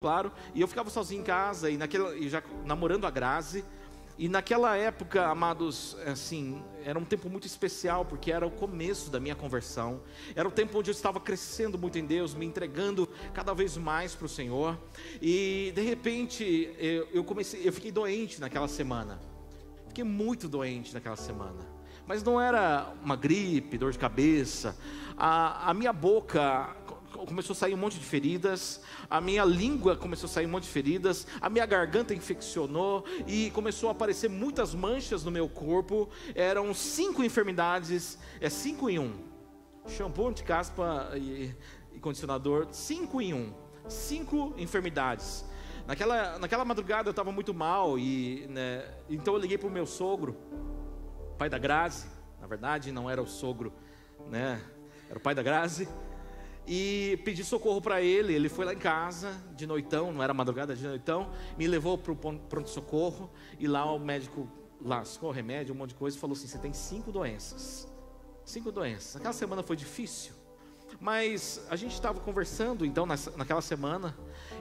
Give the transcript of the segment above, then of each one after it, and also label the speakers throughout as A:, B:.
A: claro, e eu ficava sozinho em casa, e já namorando a Grazi. E naquela época, amados, assim, era um tempo muito especial, porque era o começo da minha conversão. Era o tempo onde eu estava crescendo muito em Deus, me entregando cada vez mais para o Senhor. E de repente, eu fiquei doente naquela semana. Fiquei muito doente naquela semana. Mas não era uma gripe, dor de cabeça. A minha boca começou a sair um monte de feridas, a minha língua começou a sair um monte de feridas, a minha garganta infeccionou e começou a aparecer muitas manchas no meu corpo. Eram 5 enfermidades, 5 em 1: shampoo, anticaspa e condicionador, 5 em 1, 5 enfermidades. Naquela madrugada eu estava muito mal, então eu liguei para o meu sogro, pai da Grazi. Na verdade não era o sogro, né? Era o pai da Grazi. E pedi socorro para ele. Ele foi lá em casa de noitão, não era madrugada, de noitão, me levou para o pronto-socorro. E lá o médico lascou o remédio, um monte de coisa, e falou assim: você tem 5 doenças. 5 doenças. Aquela semana foi difícil, mas a gente estava conversando então naquela semana,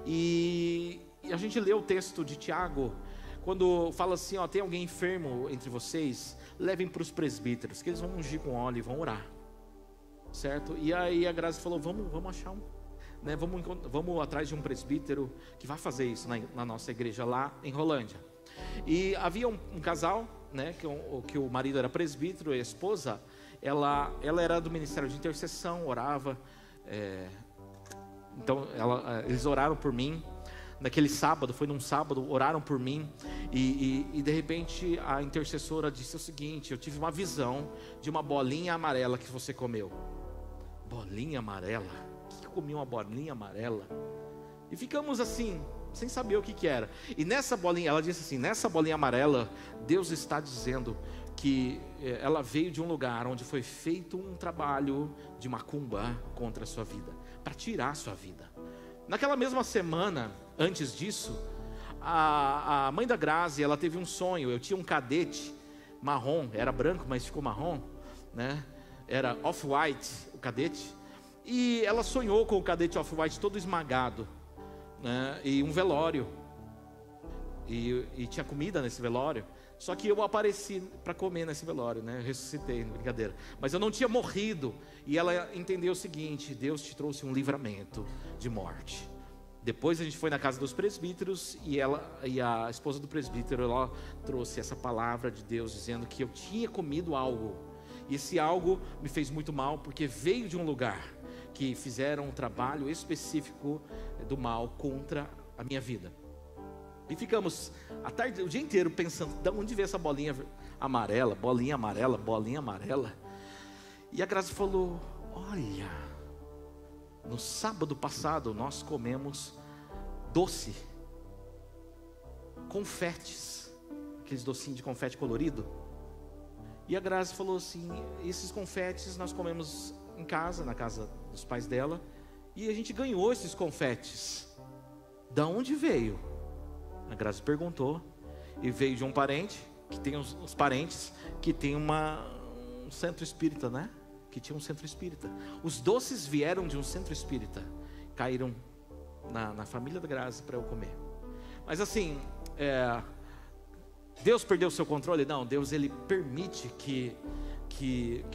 A: e a gente leu o texto de Tiago, quando fala assim: tem alguém enfermo entre vocês, levem para os presbíteros, que eles vão ungir com óleo e vão orar. Certo? E aí a Grazi falou: vamos achar né? Vamos atrás de um presbítero que vai fazer isso na nossa igreja lá em Rolândia. E havia um casal, né? Que o marido era presbítero e a esposa, ela era do ministério de intercessão, orava. Então eles oraram por mim. Naquele sábado, foi num sábado, oraram por mim. E de repente a intercessora disse o seguinte: eu tive uma visão de uma bolinha amarela que você comeu. Bolinha amarela? Que eu comi uma bolinha amarela? E ficamos assim, sem saber o que era. E nessa bolinha, ela disse assim: nessa bolinha amarela, Deus está dizendo que ela veio de um lugar onde foi feito um trabalho de macumba contra a sua vida, para tirar a sua vida. Naquela mesma semana, antes disso, a mãe da Grazi, ela teve um sonho. Eu tinha um cadete marrom, era branco, mas ficou marrom, né? Era off-white o cadete. E ela sonhou com o cadete off-white todo esmagado, né? E um velório. E tinha comida nesse velório. Só que eu apareci para comer nesse velório, né? Eu ressuscitei, brincadeira. Mas eu não tinha morrido. E ela entendeu o seguinte: Deus te trouxe um livramento de morte. Depois a gente foi na casa dos presbíteros, e a esposa do presbítero, ela trouxe essa palavra de Deus, dizendo que eu tinha comido algo. E esse algo me fez muito mal, porque veio de um lugar que fizeram um trabalho específico do mal contra a minha vida. E ficamos a tarde, o dia inteiro pensando: de onde veio essa bolinha amarela, bolinha amarela, bolinha amarela? E a Grazi falou: olha, no sábado passado nós comemos doce, confetes, aqueles docinhos de confete colorido. E a Grazi falou assim: esses confetes nós comemos em casa, na casa dos pais dela, e a gente ganhou esses confetes. Da onde veio? A Grazi perguntou. E veio de um parente, que tem os parentes que tem um centro espírita, né? Que tinha um centro espírita. Os doces vieram de um centro espírita, caíram na família da Grazi para eu comer. Mas assim, Deus perdeu o seu controle? Não, Deus, ele permite que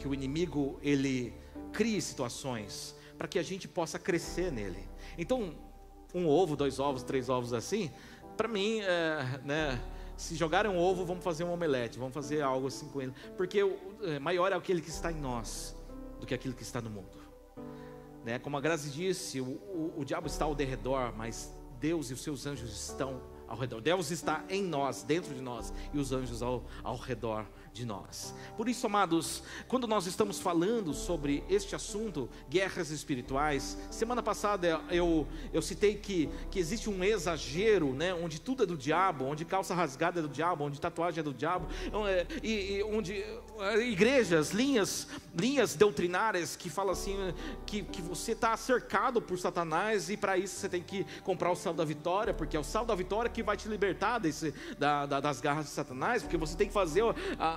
A: o inimigo, ele crie situações para que a gente possa crescer nele. Então, 1 ovo, 2 ovos, 3 ovos assim, para mim, né? Se jogarem um ovo, vamos fazer um omelete, vamos fazer algo assim com ele, porque maior é aquele que está em nós do que aquele que está no mundo, né? Como a Grazi disse, o diabo está ao derredor, mas Deus e os seus anjos estão ao redor. Deus está em nós, dentro de nós, e os anjos ao redor de nós. Por isso, amados, quando nós estamos falando sobre este assunto, guerras espirituais, semana passada eu citei que existe um exagero, né? Onde tudo é do diabo, onde calça rasgada é do diabo, onde tatuagem é do diabo, e onde igrejas, linhas doutrinárias que falam assim, que você está cercado por Satanás, e para isso você tem que comprar o sal da vitória, porque é o sal da vitória que vai te libertar das garras de Satanás, porque você tem que fazer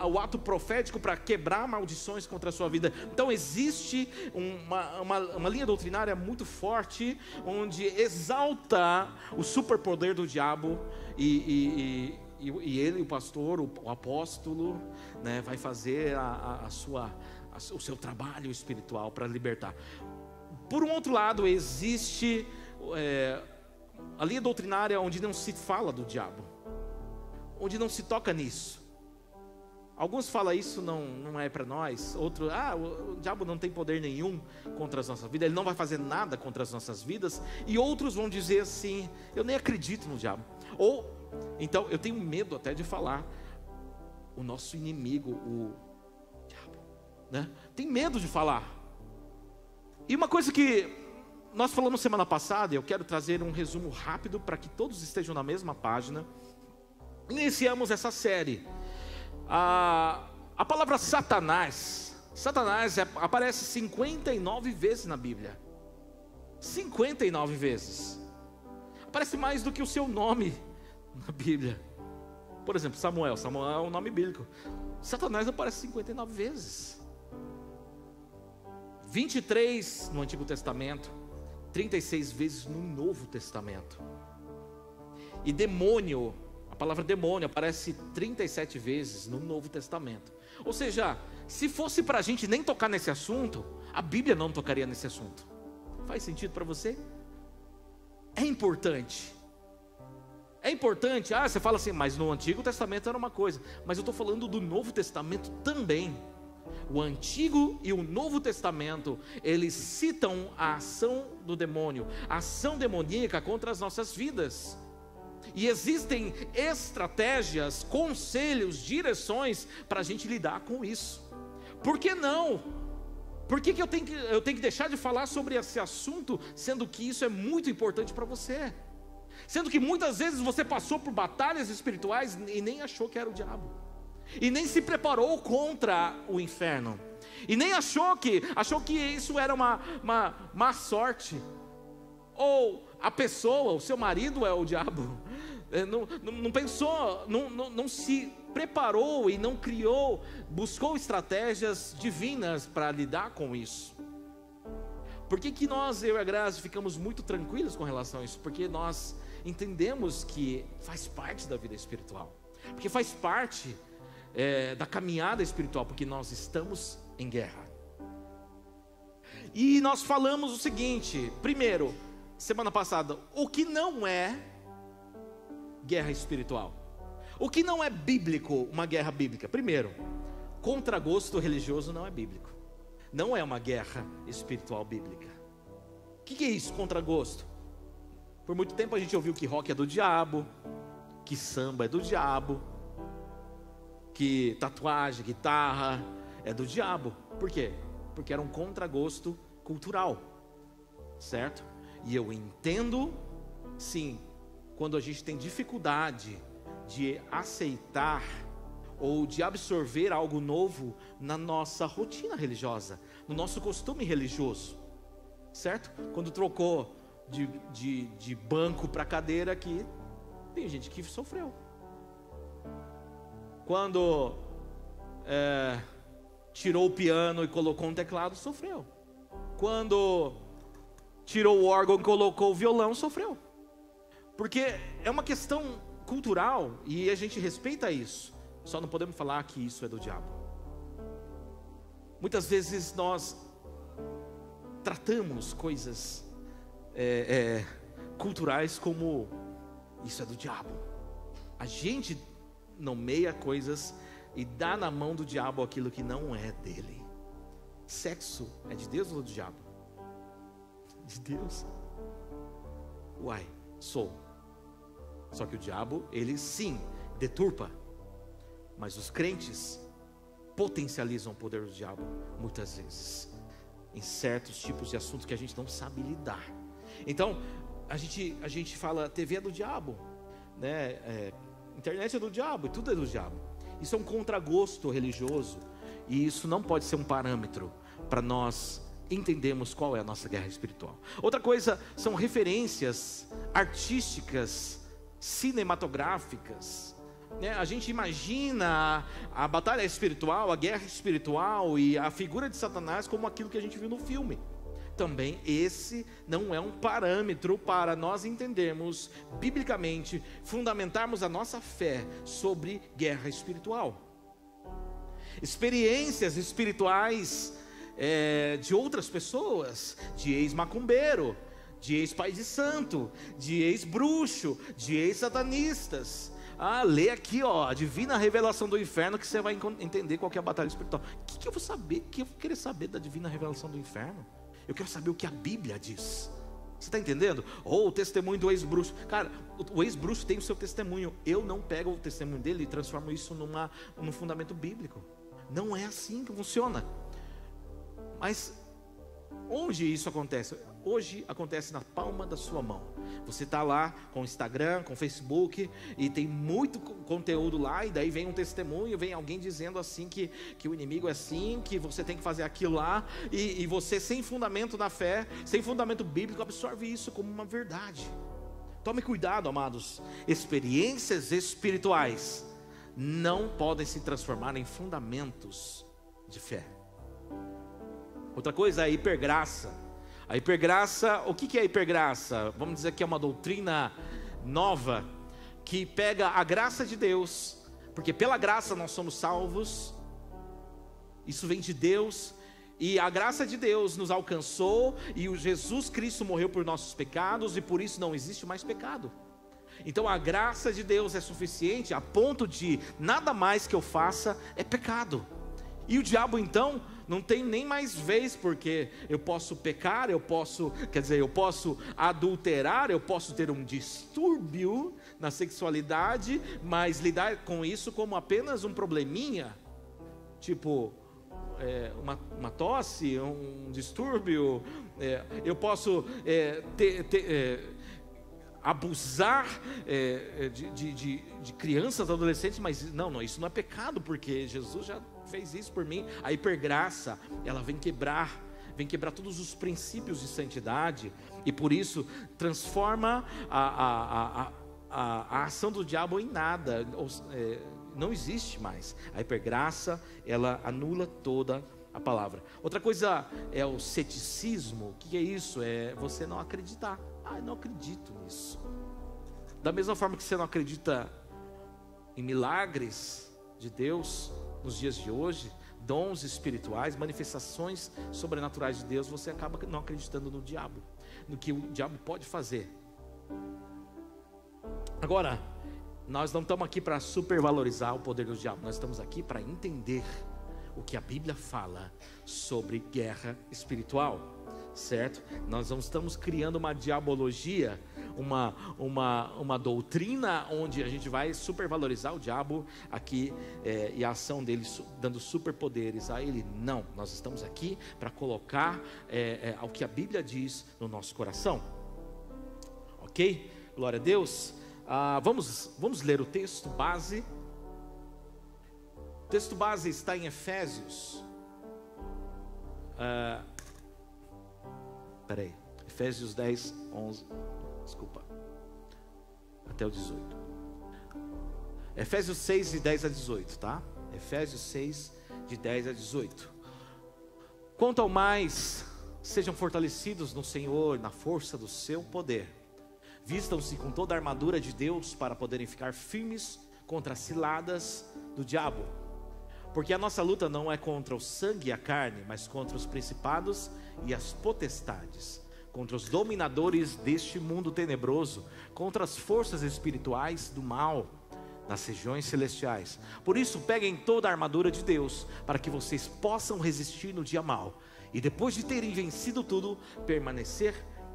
A: o ato profético para quebrar maldições contra a sua vida. Então existe uma linha doutrinária muito forte, onde exalta o superpoder do diabo, e ele, o pastor, o apóstolo, né, vai fazer o seu trabalho espiritual para libertar. Por um outro lado, existe a linha doutrinária onde não se fala do diabo, onde não se toca nisso. Alguns falam isso não é para nós. Outros, o diabo não tem poder nenhum contra as nossas vidas, ele não vai fazer nada contra as nossas vidas. E outros vão dizer assim: eu nem acredito no diabo. Ou, então, eu tenho medo até de falar o nosso inimigo, o diabo, né? Tem medo de falar. E uma coisa que nós falamos semana passada, eu quero trazer um resumo rápido para que todos estejam na mesma página. Iniciamos essa série. A palavra Satanás aparece 59 vezes na Bíblia. 59 vezes. Aparece mais do que o seu nome na Bíblia. Por exemplo, Samuel é um nome bíblico. Satanás aparece 59 vezes. 23 no Antigo Testamento, 36 vezes no Novo Testamento. E demônio, a palavra demônio aparece 37 vezes no Novo Testamento. Ou seja, se fosse para a gente nem tocar nesse assunto, a Bíblia não tocaria nesse assunto. Faz sentido para você? É importante. É importante. Você fala assim, mas no Antigo Testamento era uma coisa. Mas eu estou falando do Novo Testamento também. O Antigo e o Novo Testamento, eles citam a ação do demônio, a ação demoníaca contra as nossas vidas. E existem estratégias, conselhos, direções para a gente lidar com isso. Por que não? Por que eu tenho que deixar de falar sobre esse assunto, sendo que isso é muito importante para você? Sendo que muitas vezes você passou por batalhas espirituais e nem achou que era o diabo, e nem se preparou contra o inferno, e nem achou que isso era uma má sorte, ou a pessoa, o seu marido é o diabo. Não pensou, não se preparou e não criou, buscou estratégias divinas para lidar com isso. Por que nós, eu e a Grazi, ficamos muito tranquilos com relação a isso? Porque nós entendemos que faz parte da vida espiritual, porque faz parte da caminhada espiritual, porque nós estamos em guerra. E nós falamos o seguinte, primeiro, semana passada, o que não é guerra espiritual, o que não é bíblico, uma guerra bíblica. Primeiro, contragosto religioso não é bíblico, não é uma guerra espiritual bíblica. O que é isso, contragosto? Por muito tempo a gente ouviu que rock é do diabo, que samba é do diabo, que tatuagem, guitarra é do diabo. Por quê? Porque era um contragosto cultural, certo? E eu entendo, sim, quando a gente tem dificuldade de aceitar ou de absorver algo novo na nossa rotina religiosa, no nosso costume religioso, certo? Quando trocou de banco para cadeira aqui, tem gente que sofreu. Quando tirou o piano e colocou um teclado, sofreu. Quando tirou o órgão e colocou o violão, sofreu. Porque é uma questão cultural e a gente respeita isso. Só não podemos falar que isso é do diabo. Muitas vezes nós tratamos coisas culturais como isso é do diabo. A gente nomeia coisas e dá na mão do diabo aquilo que não é dele. Sexo é de Deus ou do diabo? De Deus. Uai, sou. Só que o diabo, ele sim, deturpa. Mas os crentes potencializam o poder do diabo muitas vezes em certos tipos de assuntos que a gente não sabe lidar. Então, a gente fala, TV é do diabo, né? Internet é do diabo, tudo é do diabo. Isso é um contragosto religioso, e isso não pode ser um parâmetro para nós entendermos qual é a nossa guerra espiritual. Outra coisa são referências artísticas, cinematográficas, né, a gente imagina a batalha espiritual, a guerra espiritual e a figura de Satanás como aquilo que a gente viu no filme. Também esse não é um parâmetro para nós entendermos biblicamente, fundamentarmos a nossa fé sobre guerra espiritual. Experiências espirituais de outras pessoas, de ex-macumbeiro, de ex-pai de santo, de ex-bruxo, de ex-satanistas. Lê aqui, a divina revelação do inferno, que você vai entender qual que é a batalha espiritual. O que eu vou saber? O que eu vou querer saber da divina revelação do inferno? Eu quero saber o que a Bíblia diz. Você está entendendo? Ou o testemunho do ex-bruxo. Cara, o ex-bruxo tem o seu testemunho. Eu não pego o testemunho dele e transformo isso num fundamento bíblico. Não é assim que funciona. Mas onde isso acontece? Hoje acontece na palma da sua mão. Você está lá com o Instagram, com o Facebook, e tem muito conteúdo lá, e daí vem um testemunho, vem alguém dizendo assim que o inimigo é assim, que você tem que fazer aquilo lá, e você sem fundamento na fé, sem fundamento bíblico, absorve isso como uma verdade. Tome cuidado, amados. Experiências espirituais não podem se transformar em fundamentos de fé. Outra coisa é a hipergraça. A hipergraça, o que é a hipergraça? Vamos dizer que é uma doutrina nova, que pega a graça de Deus, porque pela graça nós somos salvos, isso vem de Deus, e a graça de Deus nos alcançou, e o Jesus Cristo morreu por nossos pecados, e por isso não existe mais pecado. Então a graça de Deus é suficiente a ponto de nada mais que eu faça é pecado. E o diabo então não tem nem mais vez, porque eu posso pecar, eu posso adulterar, eu posso ter um distúrbio na sexualidade, mas lidar com isso como apenas um probleminha, tipo uma tosse, um distúrbio, eu posso abusar de crianças, adolescentes, mas não, isso não é pecado, porque Jesus já fez isso por mim. A hipergraça, ela vem quebrar todos os princípios de santidade, e por isso transforma a ação do diabo em nada, não existe mais. A hipergraça, ela anula toda a palavra. Outra coisa é o ceticismo. O que é isso? É você não acreditar. Eu não acredito nisso. Da mesma forma que você não acredita em milagres de Deus nos dias de hoje, dons espirituais, manifestações sobrenaturais de Deus, você acaba não acreditando no diabo, no que o diabo pode fazer. Agora, nós não estamos aqui para supervalorizar o poder do diabo, nós estamos aqui para entender o que a Bíblia fala sobre guerra espiritual, certo? Nós não estamos criando uma diabologia, uma doutrina onde a gente vai supervalorizar o diabo aqui e a ação dele, dando superpoderes a ele. Não, nós estamos aqui para colocar o que a Bíblia diz no nosso coração. Ok? Glória a Deus. Vamos ler o texto base. O texto base está em Efésios. Efésios 10, 11. Desculpa. Até o 18. Efésios 6, de 10 a 18, tá? Efésios 6, de 10 a 18. Quanto ao mais, sejam fortalecidos no Senhor, na força do seu poder. Vistam-se com toda a armadura de Deus para poderem ficar firmes contra as ciladas do diabo. Porque a nossa luta não é contra o sangue e a carne, mas contra os principados e as potestades, contra os dominadores deste mundo tenebroso, contra as forças espirituais do mal nas regiões celestiais. Por isso, peguem toda a armadura de Deus, para que vocês possam resistir no dia mau, e depois de terem vencido tudo, permanecer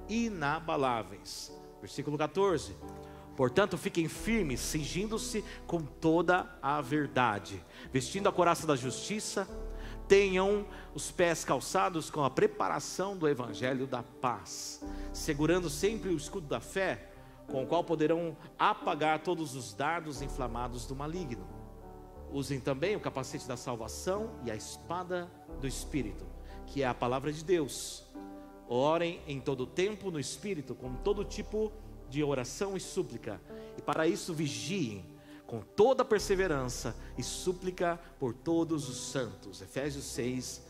A: inabaláveis. Versículo 14. Portanto, fiquem firmes, cingindo-se com toda a verdade, vestindo a couraça da justiça, tenham os pés calçados com a preparação do evangelho da paz, segurando sempre o escudo da fé, com o qual poderão apagar todos os dardos inflamados do maligno. Usem também o capacete da salvação e a espada do Espírito, que é a palavra de Deus. Orem em todo tempo no Espírito, com todo tipo de oração e súplica, e para isso vigiem com toda perseverança e súplica por todos os santos. Efésios 6,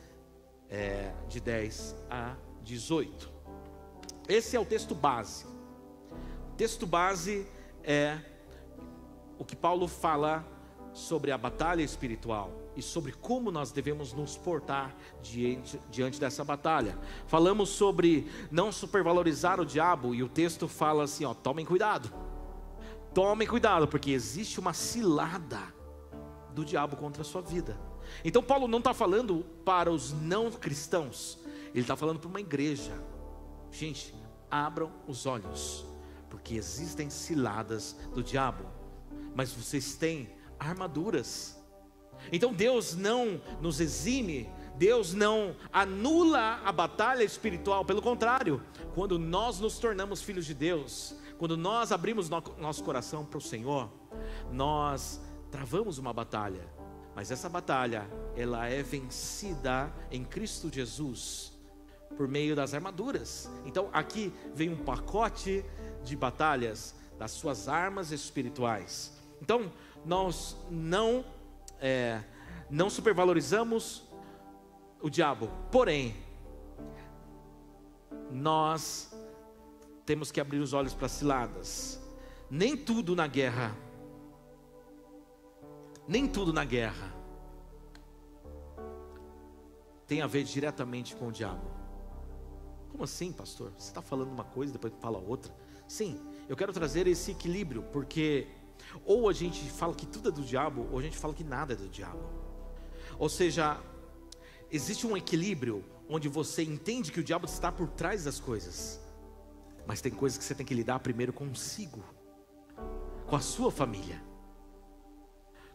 A: de 10 a 18. Esse é o texto base. O texto base é o que Paulo fala sobre a batalha espiritual e sobre como nós devemos nos portar diante dessa batalha. Falamos sobre não supervalorizar o diabo, e o texto fala assim, tomem cuidado. Tomem cuidado, porque existe uma cilada do diabo contra a sua vida. Então Paulo não está falando para os não cristãos, ele está falando para uma igreja. Gente, abram os olhos, porque existem ciladas do diabo, mas vocês têm armaduras. Então Deus não nos exime, Deus não anula a batalha espiritual. Pelo contrário, quando nós nos tornamos filhos de Deus, quando nós abrimos nosso coração para o Senhor, nós travamos uma batalha. Mas essa batalha, ela é vencida em Cristo Jesus, por meio das armaduras. Então aqui vem um pacote de batalhas, das suas armas espirituais. Então nós não supervalorizamos o diabo, porém nós temos que abrir os olhos para as ciladas. Nem tudo na guerra tem a ver diretamente com o diabo. Como assim, pastor? Você está falando uma coisa e depois fala outra? Sim, eu quero trazer esse equilíbrio, porque ou a gente fala que tudo é do diabo, ou a gente fala que nada é do diabo. Ou seja, existe um equilíbrio onde você entende que o diabo está por trás das coisas, mas tem coisas que você tem que lidar primeiro consigo, com a sua família.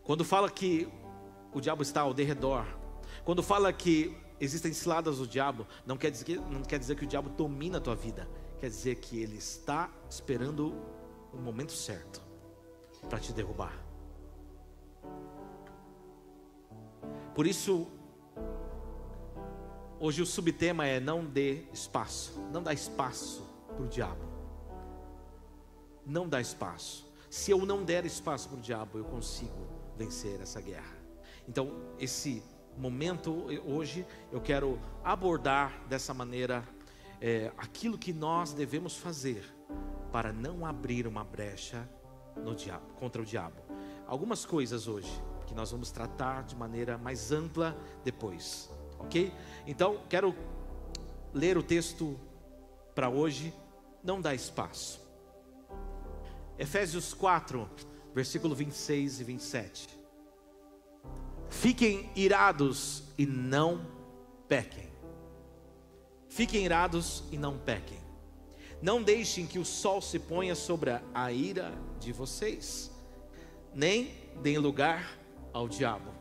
A: Quando fala que o diabo está ao derredor, quando fala que existem ciladas do diabo, não quer dizer que o diabo domina a tua vida, quer dizer que ele está esperando o momento certo para te derrubar. Por isso, hoje o subtema é: não dê espaço, não dá espaço para o diabo. Não dá espaço. Se eu não der espaço para o diabo, eu consigo vencer essa guerra. Então, esse momento hoje, eu quero abordar dessa maneira aquilo que nós devemos fazer para não abrir uma brecha no diabo, contra o diabo. Algumas coisas hoje que nós vamos tratar de maneira mais ampla depois, ok? Então, quero ler o texto para hoje. Não dá espaço. Efésios 4, versículo 26 e 27. Fiquem irados e não pequem. Fiquem irados e não pequem. Não deixem que o sol se ponha sobre a ira de vocês, nem deem lugar ao diabo.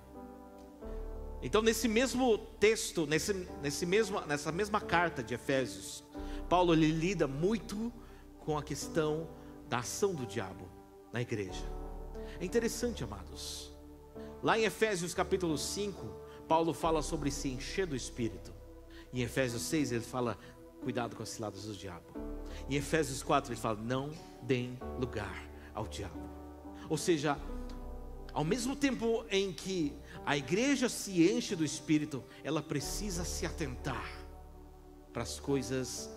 A: Então, nesse mesmo texto, nessa mesma carta de Efésios, Paulo ele lida muito com a questão da ação do diabo na igreja. É interessante, amados. Lá em Efésios capítulo 5, Paulo fala sobre se encher do Espírito. Em Efésios 6 ele fala: cuidado com as ciladas do diabo. Em Efésios 4 ele fala: não deem lugar ao diabo. Ou seja, ao mesmo tempo em que a igreja se enche do Espírito, ela precisa se atentar para as coisas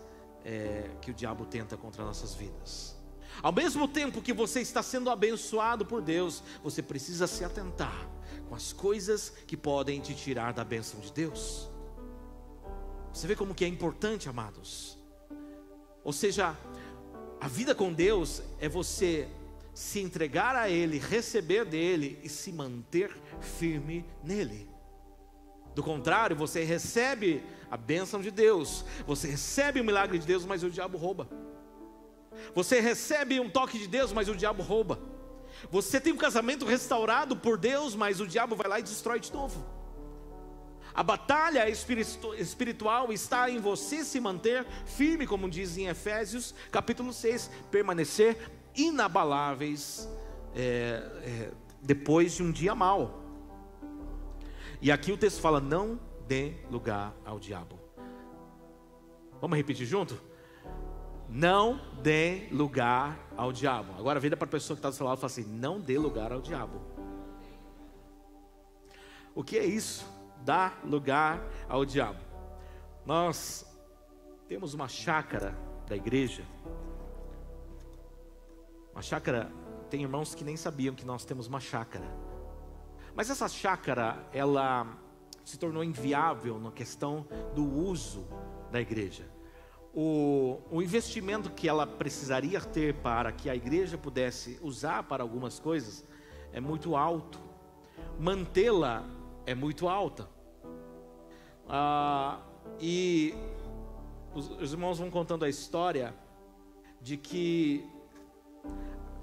A: que o diabo tenta contra nossas vidas. Ao mesmo tempo que você está sendo abençoado por Deus, você precisa se atentar com as coisas que podem te tirar da bênção de Deus. Você vê como que é importante, amados? Ou seja, a vida com Deus é você se entregar a Ele, receber dEle e se manter firme nele. Do contrário, você recebe a bênção de Deus, você recebe o milagre de Deus, mas o diabo rouba. Você recebe um toque de Deus, mas o diabo rouba. Você tem um casamento restaurado por Deus, mas o diabo vai lá e destrói de novo. A batalha espiritual está em você se manter firme, como diz em Efésios capítulo 6, permanecer inabaláveis depois de um dia mau. E aqui o texto fala: não dê lugar ao diabo. Vamos repetir junto? Não dê lugar ao diabo. Agora vira para a pessoa que está do seu lado e fala assim: não dê lugar ao diabo. O que é isso? Dar lugar ao diabo. Nós temos uma chácara da igreja. Uma chácara, tem irmãos que nem sabiam que nós temos uma chácara. Mas essa chácara, ela se tornou inviável na questão do uso da igreja. O investimento que ela precisaria ter para que a igreja pudesse usar para algumas coisas é muito alto. Mantê-la é muito alta. E os irmãos vão contando a história de que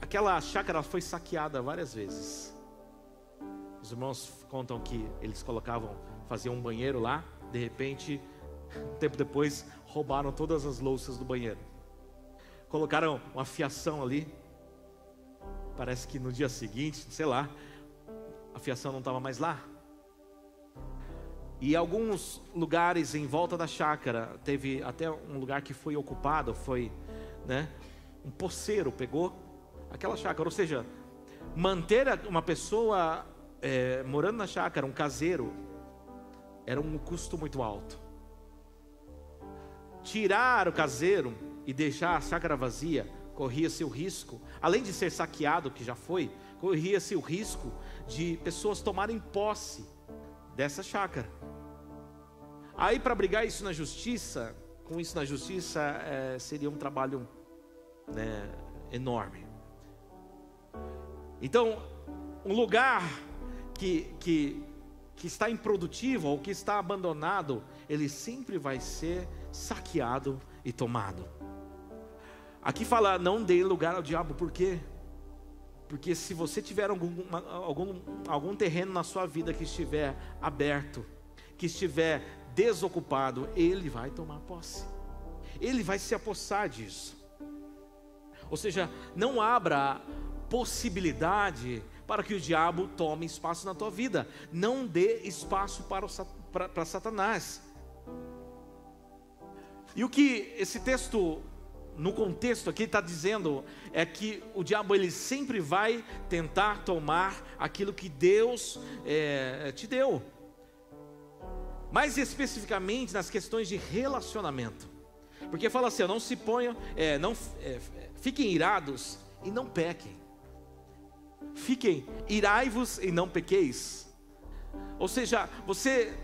A: aquela chácara foi saqueada várias vezes. Os irmãos contam que eles faziam um banheiro lá, de repente, um tempo depois, roubaram todas as louças do banheiro. Colocaram uma fiação ali. Parece que no dia seguinte, sei lá, a fiação não estava mais lá. E alguns lugares em volta da chácara, teve até um lugar que foi ocupado, um poceiro pegou aquela chácara. Ou seja, manter uma pessoa morando na chácara, um caseiro, era um custo muito alto. Tirar o caseiro e deixar a chácara vazia, corria-se o risco, além de ser saqueado, que já foi, corria-se o risco de pessoas tomarem posse dessa chácara. Aí, para brigar isso na justiça, seria um trabalho enorme. Então, um lugar que está improdutivo ou que está abandonado, ele sempre vai ser saqueado e tomado. Aqui fala: não dê lugar ao diabo. Por quê? Porque se você tiver algum terreno na sua vida que estiver aberto, que estiver desocupado, ele vai tomar posse. Ele vai se apossar disso. Ou seja, não abra possibilidade para que o diabo tome espaço na tua vida. Não dê espaço para Satanás. E o que esse texto, no contexto aqui, está dizendo é que o diabo, ele sempre vai tentar tomar aquilo que Deus te deu. Mais especificamente nas questões de relacionamento. Porque fala assim: não se ponham, fiquem irados e não pequem. Fiquem, irai-vos e não pequeis. Ou seja, você,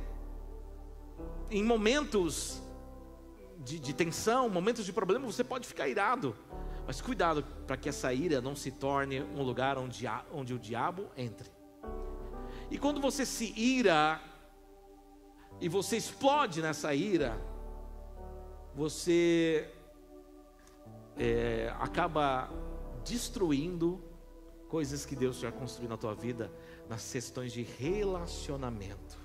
A: em momentos de tensão, momentos de problema, você pode ficar irado. Mas cuidado para que essa ira não se torne um lugar onde o diabo entre. E quando você se ira e você explode nessa ira, você acaba destruindo coisas que Deus já construiu na tua vida, nas questões de relacionamento.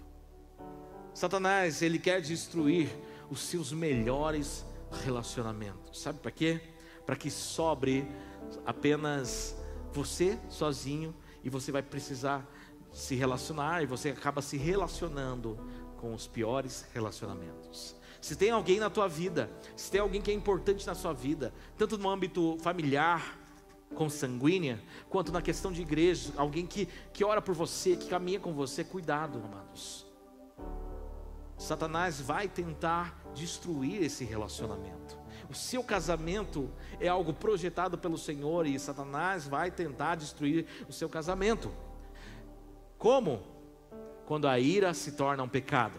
A: Satanás, ele quer destruir os seus melhores relacionamentos. Sabe para quê? Para que sobre apenas você sozinho, e você vai precisar se relacionar, e você acaba se relacionando com os piores relacionamentos. Se tem alguém na tua vida, se tem alguém que é importante na sua vida, tanto no âmbito familiar, consanguínea, quanto na questão de igreja, alguém que ora por você, que caminha com você, cuidado, amados. Satanás vai tentar destruir esse relacionamento. O seu casamento é algo projetado pelo Senhor, e Satanás vai tentar destruir o seu casamento. Como? Quando a ira se torna um pecado.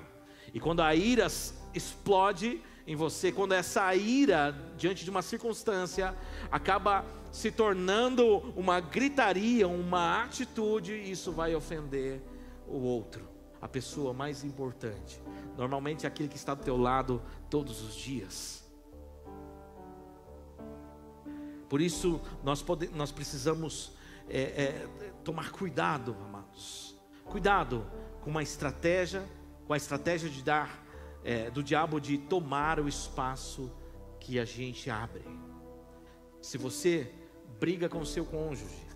A: E quando a ira explode em você, quando essa ira diante de uma circunstância acaba se tornando uma gritaria, uma atitude, isso vai ofender o outro, a pessoa mais importante, normalmente aquele que está do teu lado todos os dias. Por isso nós precisamos tomar cuidado, amados. Cuidado com a estratégia de dar do diabo, de tomar o espaço que a gente abre. Se você briga com o seu cônjuge,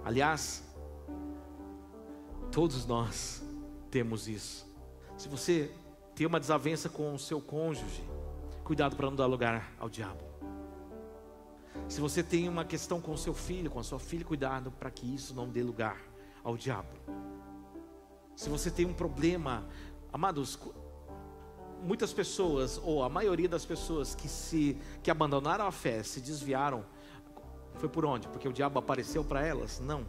A: aliás, todos nós temos isso. Se você tem uma desavença com o seu cônjuge, cuidado para não dar lugar ao diabo. Se você tem uma questão com o seu filho, com a sua filha, cuidado para que isso não dê lugar ao diabo. Se você tem um problema, amados, muitas pessoas, ou a maioria das pessoas que abandonaram a fé, se desviaram, foi por onde? Porque o diabo apareceu para elas? Não.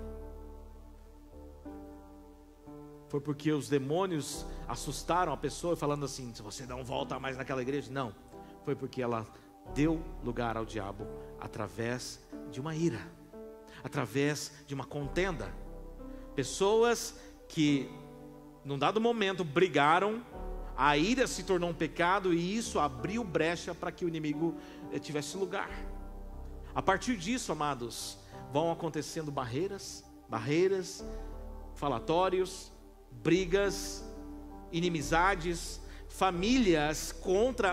A: Foi porque os demônios assustaram a pessoa, falando assim: se você não volta mais naquela igreja. Não. Foi porque ela deu lugar ao diabo através de uma ira, através de uma contenda. Pessoas que num dado momento brigaram, a ira se tornou um pecado, e isso abriu brecha para que o inimigo tivesse lugar. A partir disso, amados, vão acontecendo barreiras, falatórios, brigas, inimizades, famílias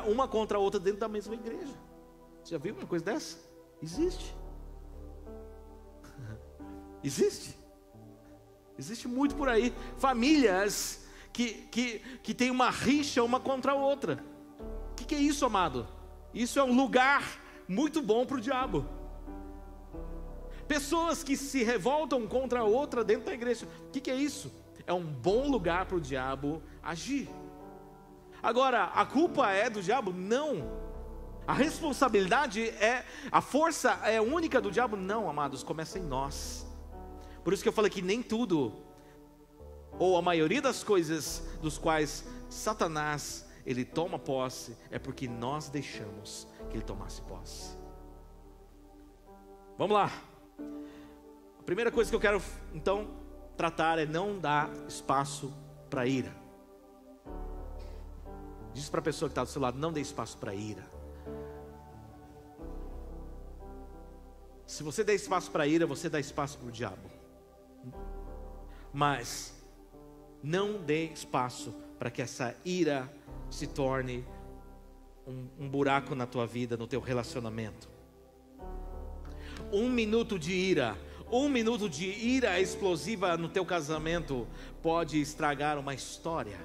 A: uma contra a outra dentro da mesma igreja. Você já viu uma coisa dessa? Existe. Existe muito por aí. Famílias que tem uma rixa uma contra a outra. O que é isso, amado? Isso é um lugar muito bom para o diabo. Pessoas que se revoltam contra a outra dentro da igreja. O que é isso? É um bom lugar para o diabo agir. Agora, a culpa é do diabo? Não. A responsabilidade a força é única do diabo? Não, amados, começa em nós. Por isso que eu falei que nem tudo, ou a maioria das coisas dos quais Satanás, ele toma posse, é porque nós deixamos que ele tomasse posse. Vamos lá. A primeira coisa que eu quero, então, tratar é não dar espaço para ira. Diz para a pessoa que está do seu lado: não dê espaço para ira. Se você der espaço para ira, você dá espaço para o diabo. Mas não dê espaço para que essa ira se torne um buraco na tua vida, no teu relacionamento. 1 minuto de ira, 1 minuto de ira explosiva no teu casamento pode estragar uma história.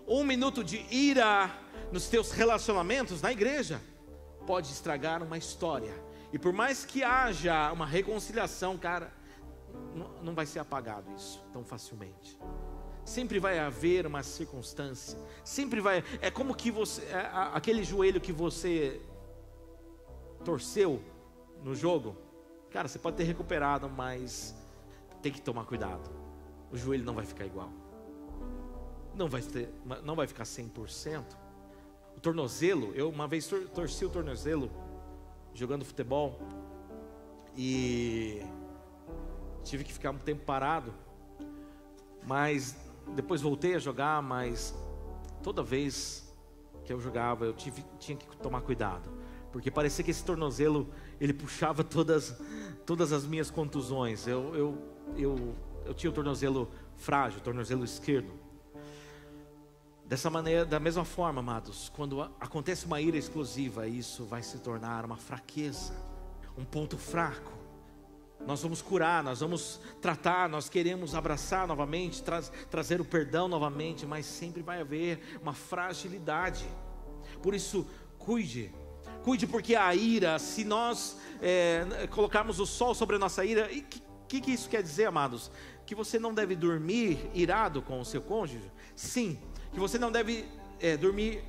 A: 1 minuto de ira nos teus relacionamentos na igreja pode estragar uma história. E por mais que haja uma reconciliação, cara, não vai ser apagado isso tão facilmente. Sempre vai haver uma circunstância. Sempre vai. É como que você, aquele joelho que você torceu no jogo, cara, você pode ter recuperado, mas tem que tomar cuidado. O joelho não vai ficar igual. Não vai ficar 100%. O tornozelo, eu uma vez torci o tornozelo jogando futebol e tive que ficar um tempo parado, mas depois voltei a jogar. Mas toda vez que eu jogava eu tinha que tomar cuidado, porque parecia que esse tornozelo ele puxava todas as minhas contusões. Eu tinha o tornozelo frágil, o tornozelo esquerdo. Dessa maneira, da mesma forma, amados, quando acontece uma ira explosiva, isso vai se tornar uma fraqueza, um ponto fraco. Nós vamos curar, nós vamos tratar, nós queremos abraçar novamente, trazer o perdão novamente, mas sempre vai haver uma fragilidade. Por isso, cuide, porque a ira, se nós colocarmos o sol sobre a nossa ira, o que isso quer dizer, amados? Que você não deve dormir irado com o seu cônjuge? Sim. Que você não deve dormir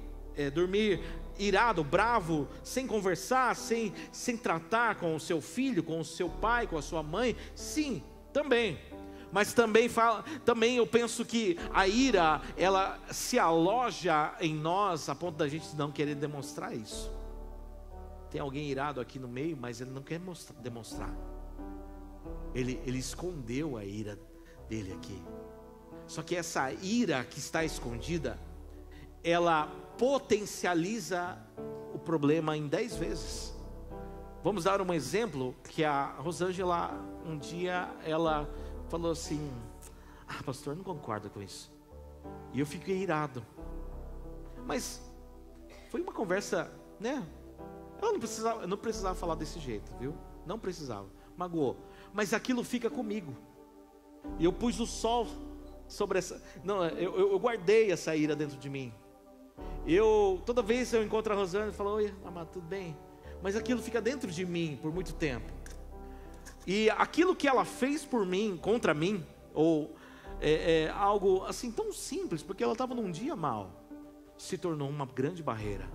A: irado, bravo, sem conversar, sem tratar com o seu filho, com o seu pai, com a sua mãe? Sim, também. Mas também eu penso que a ira, ela se aloja em nós a ponto da gente não querer demonstrar isso. Tem alguém irado aqui no meio, mas ele não quer demonstrar. Ele escondeu a ira dele aqui. Só que essa ira que está escondida, ela potencializa o problema em 10 vezes. Vamos dar um exemplo, que a Rosângela, um dia, ela falou assim: pastor, não concordo com isso. E eu fiquei irado. Mas foi uma conversa, né? Eu não precisava falar desse jeito, viu? Não precisava, magoou. Mas aquilo fica comigo. E eu pus o sol sobre essa... Não, eu guardei essa ira dentro de mim. Toda vez eu encontro a Rosângela, eu falo: oi, amado, tudo bem? Mas aquilo fica dentro de mim por muito tempo. E aquilo que ela fez por mim, contra mim, ou algo assim tão simples, porque ela estava num dia mal, se tornou uma grande barreira.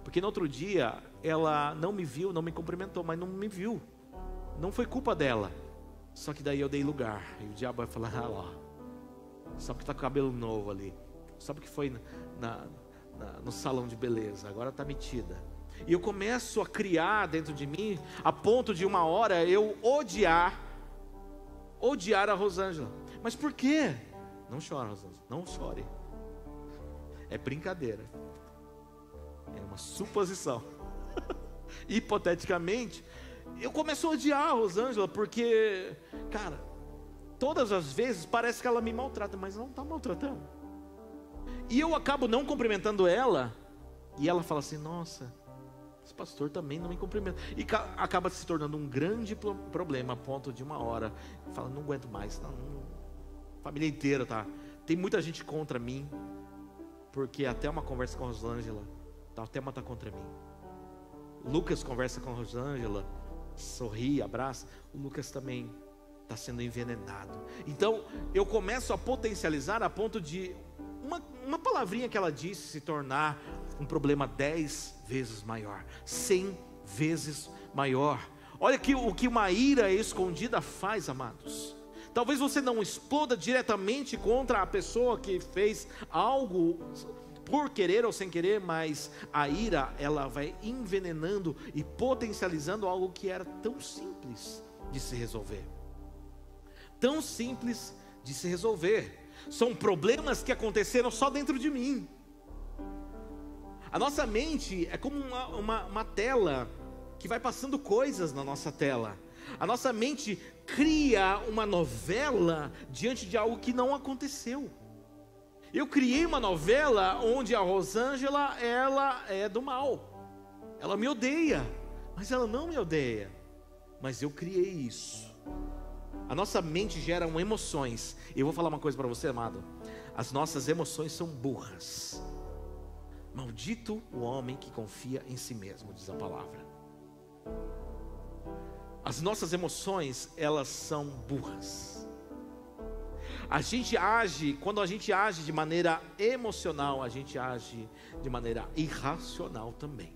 A: Porque no outro dia, ela não me viu, não me cumprimentou, mas não me viu. Não foi culpa dela. Só que daí eu dei lugar. E o diabo vai falar: ah lá, só porque está com cabelo novo ali, só porque foi no salão de beleza, agora está metida. E eu começo a criar dentro de mim, a ponto de uma hora eu odiar a Rosângela. Mas por quê? Não chora, Rosângela, não chore. É brincadeira. É uma suposição. Hipoteticamente, eu começo a odiar a Rosângela, porque, cara, todas as vezes parece que ela me maltrata, mas não está maltratando. E eu acabo não cumprimentando ela, e ela fala assim: nossa, esse pastor também não me cumprimenta. E acaba se tornando um grande problema, a ponto de uma hora fala: não aguento mais, a família inteira tem muita gente contra mim, porque até uma conversa com a Rosângela, até uma está contra mim. Lucas conversa com a Rosângela, sorri, abraça. O Lucas também está sendo envenenado. Então eu começo a potencializar a ponto de uma palavrinha que ela disse se tornar um problema 10 vezes maior, 100 vezes maior. Olha o que uma ira escondida faz, amados. Talvez você não exploda diretamente contra a pessoa que fez algo por querer ou sem querer, mas a ira, ela vai envenenando e potencializando algo que era tão simples de se resolver. Tão simples de se resolver. São problemas que aconteceram só dentro de mim. A nossa mente é como uma tela que vai passando coisas na nossa tela. A nossa mente cria uma novela diante de algo que não aconteceu. Eu criei uma novela onde a Rosângela, ela é do mal. Ela me odeia, mas ela não me odeia. Mas eu criei isso. A nossa mente gera emoções. E eu vou falar uma coisa para você, amado. As nossas emoções são burras. Maldito o homem que confia em si mesmo, diz a palavra. As nossas emoções, elas são burras. Quando a gente age de maneira emocional, a gente age de maneira irracional também.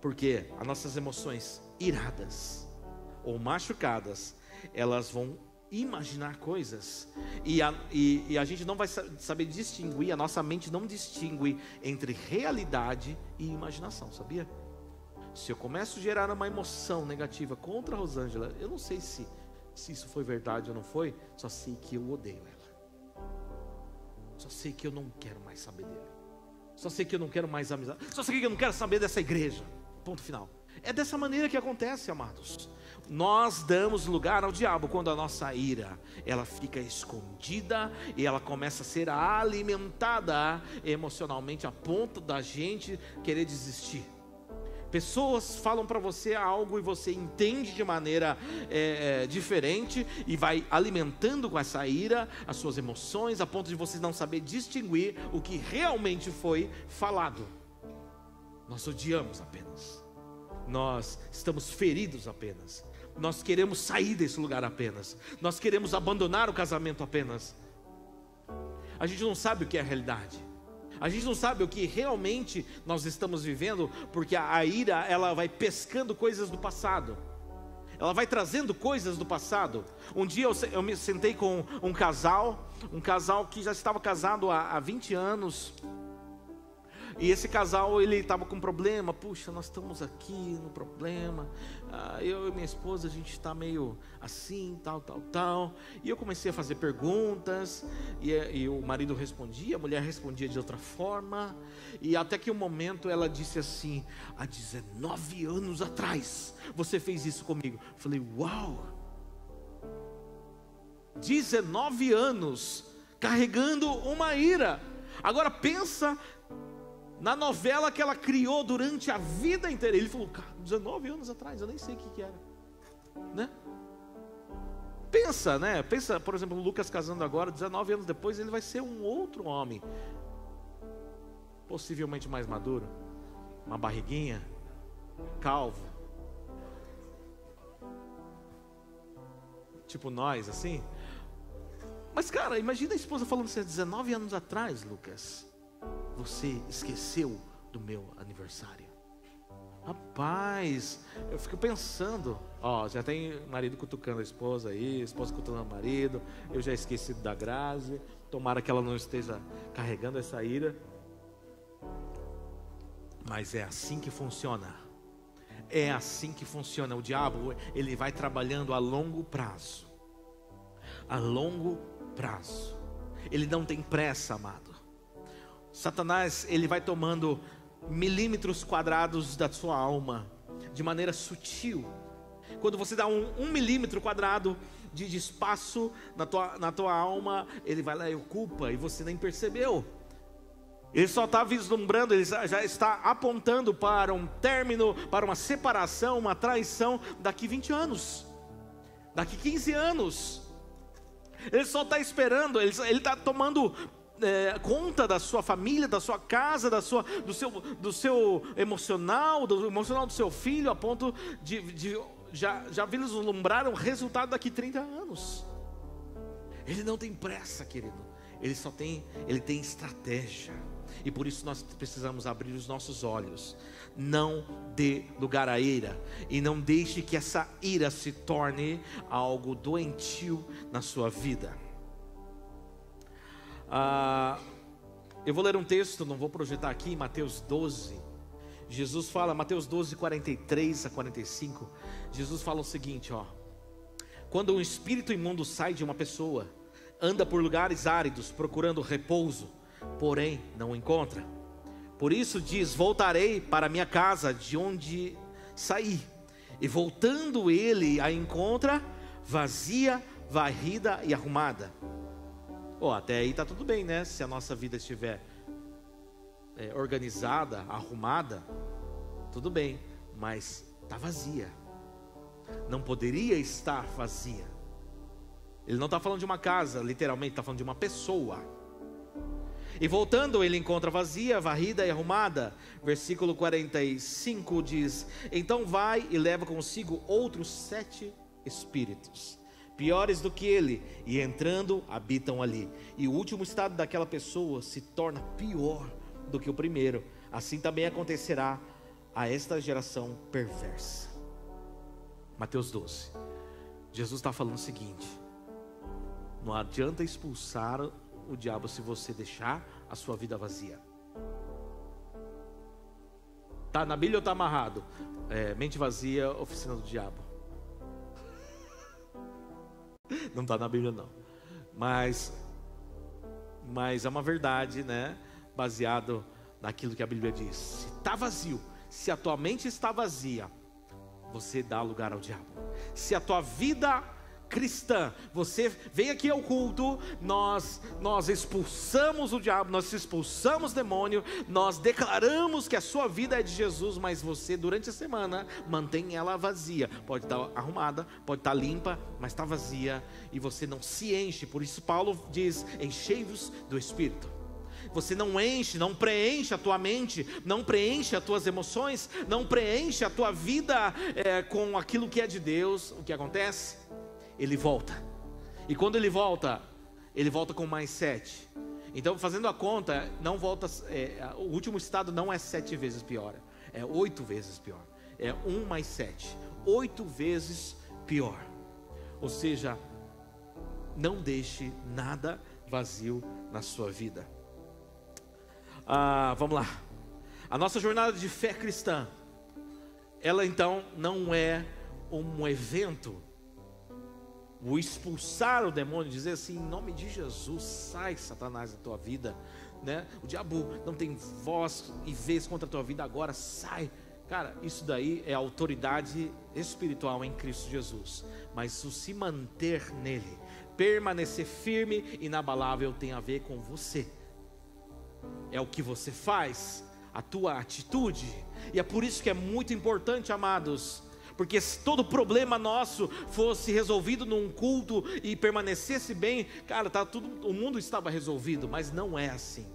A: Porque as nossas emoções iradas ou machucadas, elas vão imaginar coisas, e a gente não vai saber distinguir, a nossa mente não distingue entre realidade e imaginação, sabia? Se eu começo a gerar uma emoção negativa contra a Rosângela, eu não sei se isso foi verdade ou não foi, só sei que eu odeio ela, só sei que eu não quero mais saber dele, só sei que eu não quero mais amizade, só sei que eu não quero saber dessa igreja, ponto final. É dessa maneira que acontece, amados. Nós damos lugar ao diabo quando a nossa ira, ela fica escondida e ela começa a ser alimentada emocionalmente a ponto da gente querer desistir. Pessoas falam para você algo e você entende de maneira diferente e vai alimentando com essa ira as suas emoções a ponto de você não saber distinguir o que realmente foi falado. Nós odiamos apenas. Nós estamos feridos apenas. Nós queremos sair desse lugar apenas. Nós queremos abandonar o casamento apenas. A gente não sabe o que é a realidade. A gente não sabe o que realmente nós estamos vivendo, porque a ira, ela vai pescando coisas do passado. Ela vai trazendo coisas do passado. Um dia eu me sentei com um casal que já estava casado há 20 anos. E esse casal, ele estava com problema. Puxa, nós estamos aqui no problema. Eu e minha esposa, a gente está meio assim, tal. E eu comecei a fazer perguntas. E o marido respondia, a mulher respondia de outra forma. E até que um momento ela disse assim: há 19 anos atrás, você fez isso comigo. Eu falei: uau! 19 anos carregando uma ira. Agora pensa na novela que ela criou durante a vida inteira. Ele falou: cara, 19 anos atrás, eu nem sei o que era, né? Pensa, né? Pensa, por exemplo, o Lucas casando agora, 19 anos depois, ele vai ser um outro homem. possivelmente mais maduro, uma barriguinha, calvo, tipo nós, assim. Mas cara, imagina a esposa falando assim, 19 anos atrás, Lucas, você esqueceu do meu aniversário. Rapaz, eu fico pensando, ó, já tem marido cutucando a esposa aí, esposa cutucando o marido, eu já esqueci da Grazi, tomara que ela não esteja carregando essa ira. Mas é assim que funciona. É assim que funciona. O diabo, ele vai trabalhando a longo prazo. A longo prazo. Ele não tem pressa, amado. Satanás, ele vai tomando milímetros quadrados da sua alma, de maneira sutil. Quando você dá um milímetro quadrado de espaço na tua alma, ele vai lá e ocupa, e você nem percebeu. Ele só está vislumbrando, ele já está apontando para um término, para uma separação, uma traição daqui 20 anos, daqui 15 anos. Ele só está esperando, ele está tomando conta da sua família, da sua casa, do seu emocional, do emocional do seu filho, a ponto de já vislumbrar um resultado daqui 30 anos. Ele não tem pressa, querido. Ele tem estratégia. E por isso nós precisamos abrir os nossos olhos. Não dê lugar à ira. E não deixe que essa ira se torne algo doentio na sua vida. Eu vou ler um texto, não vou projetar aqui, em Mateus 12. Jesus fala, Mateus 12, 43 a 45. Jesus fala o seguinte, ó: quando um espírito imundo sai de uma pessoa, anda por lugares áridos, procurando repouso, porém não o encontra. Por isso diz: voltarei para minha casa de onde saí. E voltando ele a encontra vazia, varrida e arrumada. Até aí está tudo bem, né? Se a nossa vida estiver organizada, arrumada, tudo bem. Mas está vazia. Não poderia estar vazia. Ele não está falando de uma casa, literalmente, está falando de uma pessoa. E voltando, ele encontra vazia, varrida e arrumada. Versículo 45 diz: então vai e leva consigo outros 7 espíritos, piores do que ele, e entrando, habitam ali. E o último estado daquela pessoa se torna pior do que o primeiro. Assim também acontecerá a esta geração perversa. Mateus 12. Jesus está falando o seguinte: não adianta expulsar o diabo se você deixar a sua vida vazia. Tá na Bíblia ou tá amarrado? Mente vazia, oficina do diabo. Não está na Bíblia não. Mas é uma verdade, né? Baseado naquilo que a Bíblia diz. Se está vazio, se a tua mente está vazia, você dá lugar ao diabo. Se a tua vida cristã, você vem aqui ao culto, nós expulsamos o diabo, nós expulsamos o demônio, nós declaramos que a sua vida é de Jesus, mas você durante a semana mantém ela vazia. Pode estar arrumada, pode estar limpa, mas está vazia, e você não se enche. Por isso Paulo diz: enchei-vos do Espírito. Você não enche, não preenche a tua mente, não preenche as tuas emoções, não preenche a tua vida com aquilo que é de Deus. O que acontece? Ele volta. E quando ele volta com mais 7. Então, fazendo a conta, não volta. O último estado não é 7 vezes pior, é 8 vezes pior. É 1 mais 7, 8 vezes pior. Ou seja, não deixe nada vazio na sua vida. Vamos lá. A nossa jornada de fé cristã, ela então não é um evento. O expulsar o demônio, dizer assim: em nome de Jesus, sai Satanás da tua vida, né? O diabo não tem voz e vez contra a tua vida, agora sai. Cara, isso daí é autoridade espiritual em Cristo Jesus. Mas o se manter nele, permanecer firme e inabalável, tem a ver com você. É o que você faz, a tua atitude. E é por isso que é muito importante, amados, porque se todo problema nosso fosse resolvido num culto e permanecesse bem, cara, o mundo estava resolvido. Mas não é assim.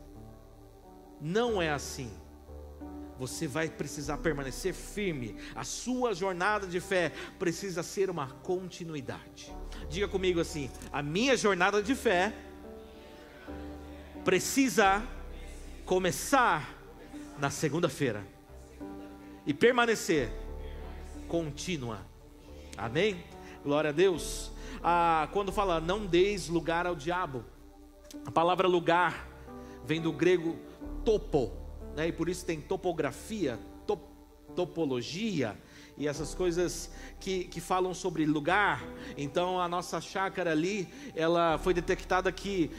A: não é assim. Você vai precisar permanecer firme. A sua jornada de fé precisa ser uma continuidade. Diga comigo assim: a minha jornada de fé precisa começar na segunda-feira e permanecer contínua. Amém? Glória a Deus. Quando fala não deis lugar ao diabo, a palavra lugar vem do grego topo, né? E por isso tem topografia, topologia e essas coisas que falam sobre lugar. Então a nossa chácara ali, ela foi detectada que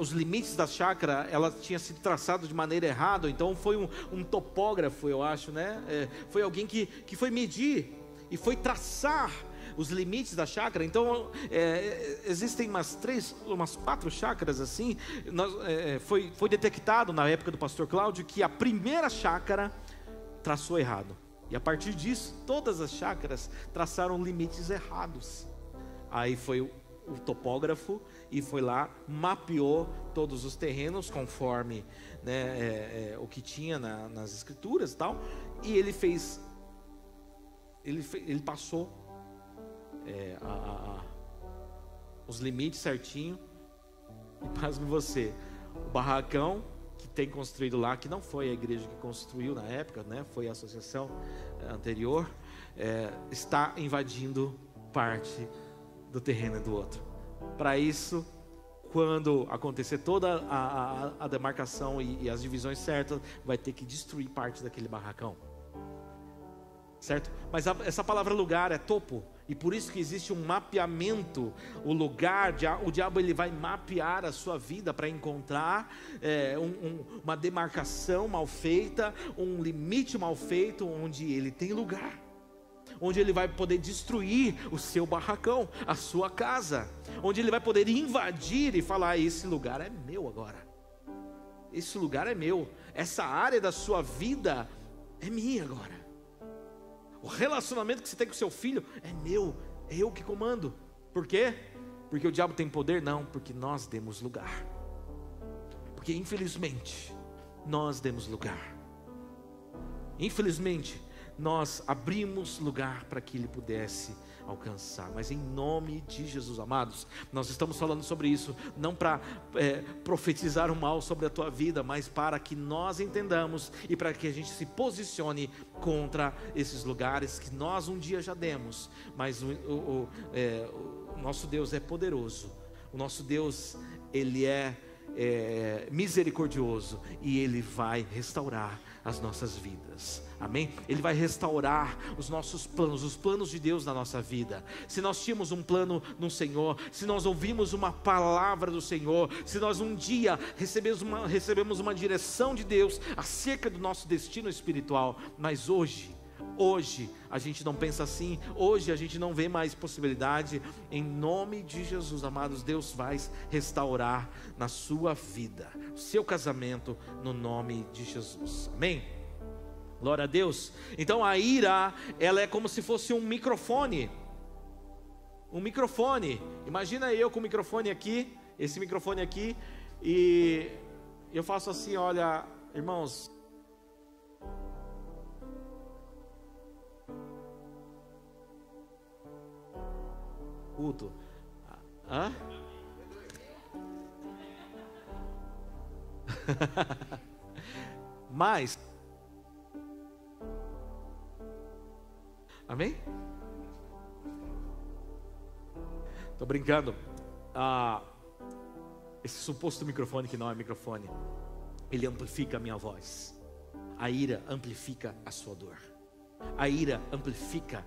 A: os limites da chácara, ela tinha sido traçado de maneira errada. Então foi um topógrafo, eu acho, né? Foi alguém que foi medir e foi traçar os limites da chácara. Então existem umas 4 chácaras assim. Foi detectado na época do pastor Cláudio que a primeira chácara traçou errado, e a partir disso todas as chácaras traçaram limites errados. Aí foi o topógrafo e foi lá, mapeou todos os terrenos conforme, né, o que tinha nas escrituras e tal, e ele passou os limites certinho. E pasme você, o barracão que tem construído lá, que não foi a igreja que construiu na época, né, foi a associação anterior, está invadindo parte do terreno do outro. Para isso, quando acontecer toda a demarcação e as divisões certas, vai ter que destruir parte daquele barracão, certo? Mas essa palavra lugar é topo, e por isso que existe um mapeamento. O lugar, o diabo ele vai mapear a sua vida para encontrar uma demarcação mal feita, um limite mal feito, onde ele tem lugar, onde ele vai poder destruir o seu barracão, a sua casa, onde ele vai poder invadir e falar: esse lugar é meu agora, esse lugar é meu, essa área da sua vida é minha agora. O relacionamento que você tem com seu filho é meu, é eu que comando. Por quê? Porque o diabo tem poder? Não, porque nós demos lugar. Porque infelizmente nós demos lugar. Infelizmente nós abrimos lugar para que ele pudesse alcançar. Mas em nome de Jesus, amados, nós estamos falando sobre isso não para profetizar o mal sobre a tua vida, mas para que nós entendamos e para que a gente se posicione contra esses lugares que nós um dia já demos. Mas o nosso Deus é poderoso, o nosso Deus ele é misericordioso, e ele vai restaurar as nossas vidas. Amém? Ele vai restaurar os nossos planos, os planos de Deus na nossa vida. Se nós tínhamos um plano no Senhor, se nós ouvimos uma palavra do Senhor, se nós um dia recebemos uma direção de Deus acerca do nosso destino espiritual, mas hoje a gente não pensa assim, hoje a gente não vê mais possibilidade. Em nome de Jesus, amados, Deus vai restaurar na sua vida, o seu casamento, no nome de Jesus. Amém? Glória a Deus. Então a ira, ela é como se fosse um microfone. Imagina eu com o microfone aqui, esse microfone aqui, e eu faço assim: olha, irmãos, culto. Hã? Mas, amém? Tô brincando. Esse suposto microfone, que não é microfone, ele amplifica a minha voz. A ira amplifica a sua dor. A ira amplifica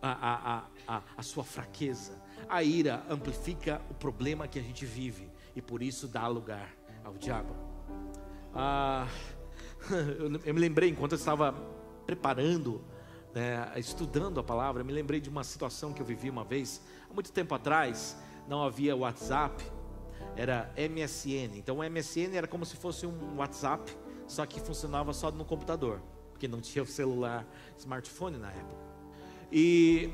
A: a sua fraqueza. A ira amplifica o problema que a gente vive, e por isso dá lugar ao diabo. Eu me lembrei, enquanto eu estava preparando, estudando a palavra, eu me lembrei de uma situação que eu vivi uma vez, há muito tempo atrás. Não havia WhatsApp, era MSN. Então o MSN era como se fosse um WhatsApp, só que funcionava só no computador, porque não tinha o celular, smartphone na época. E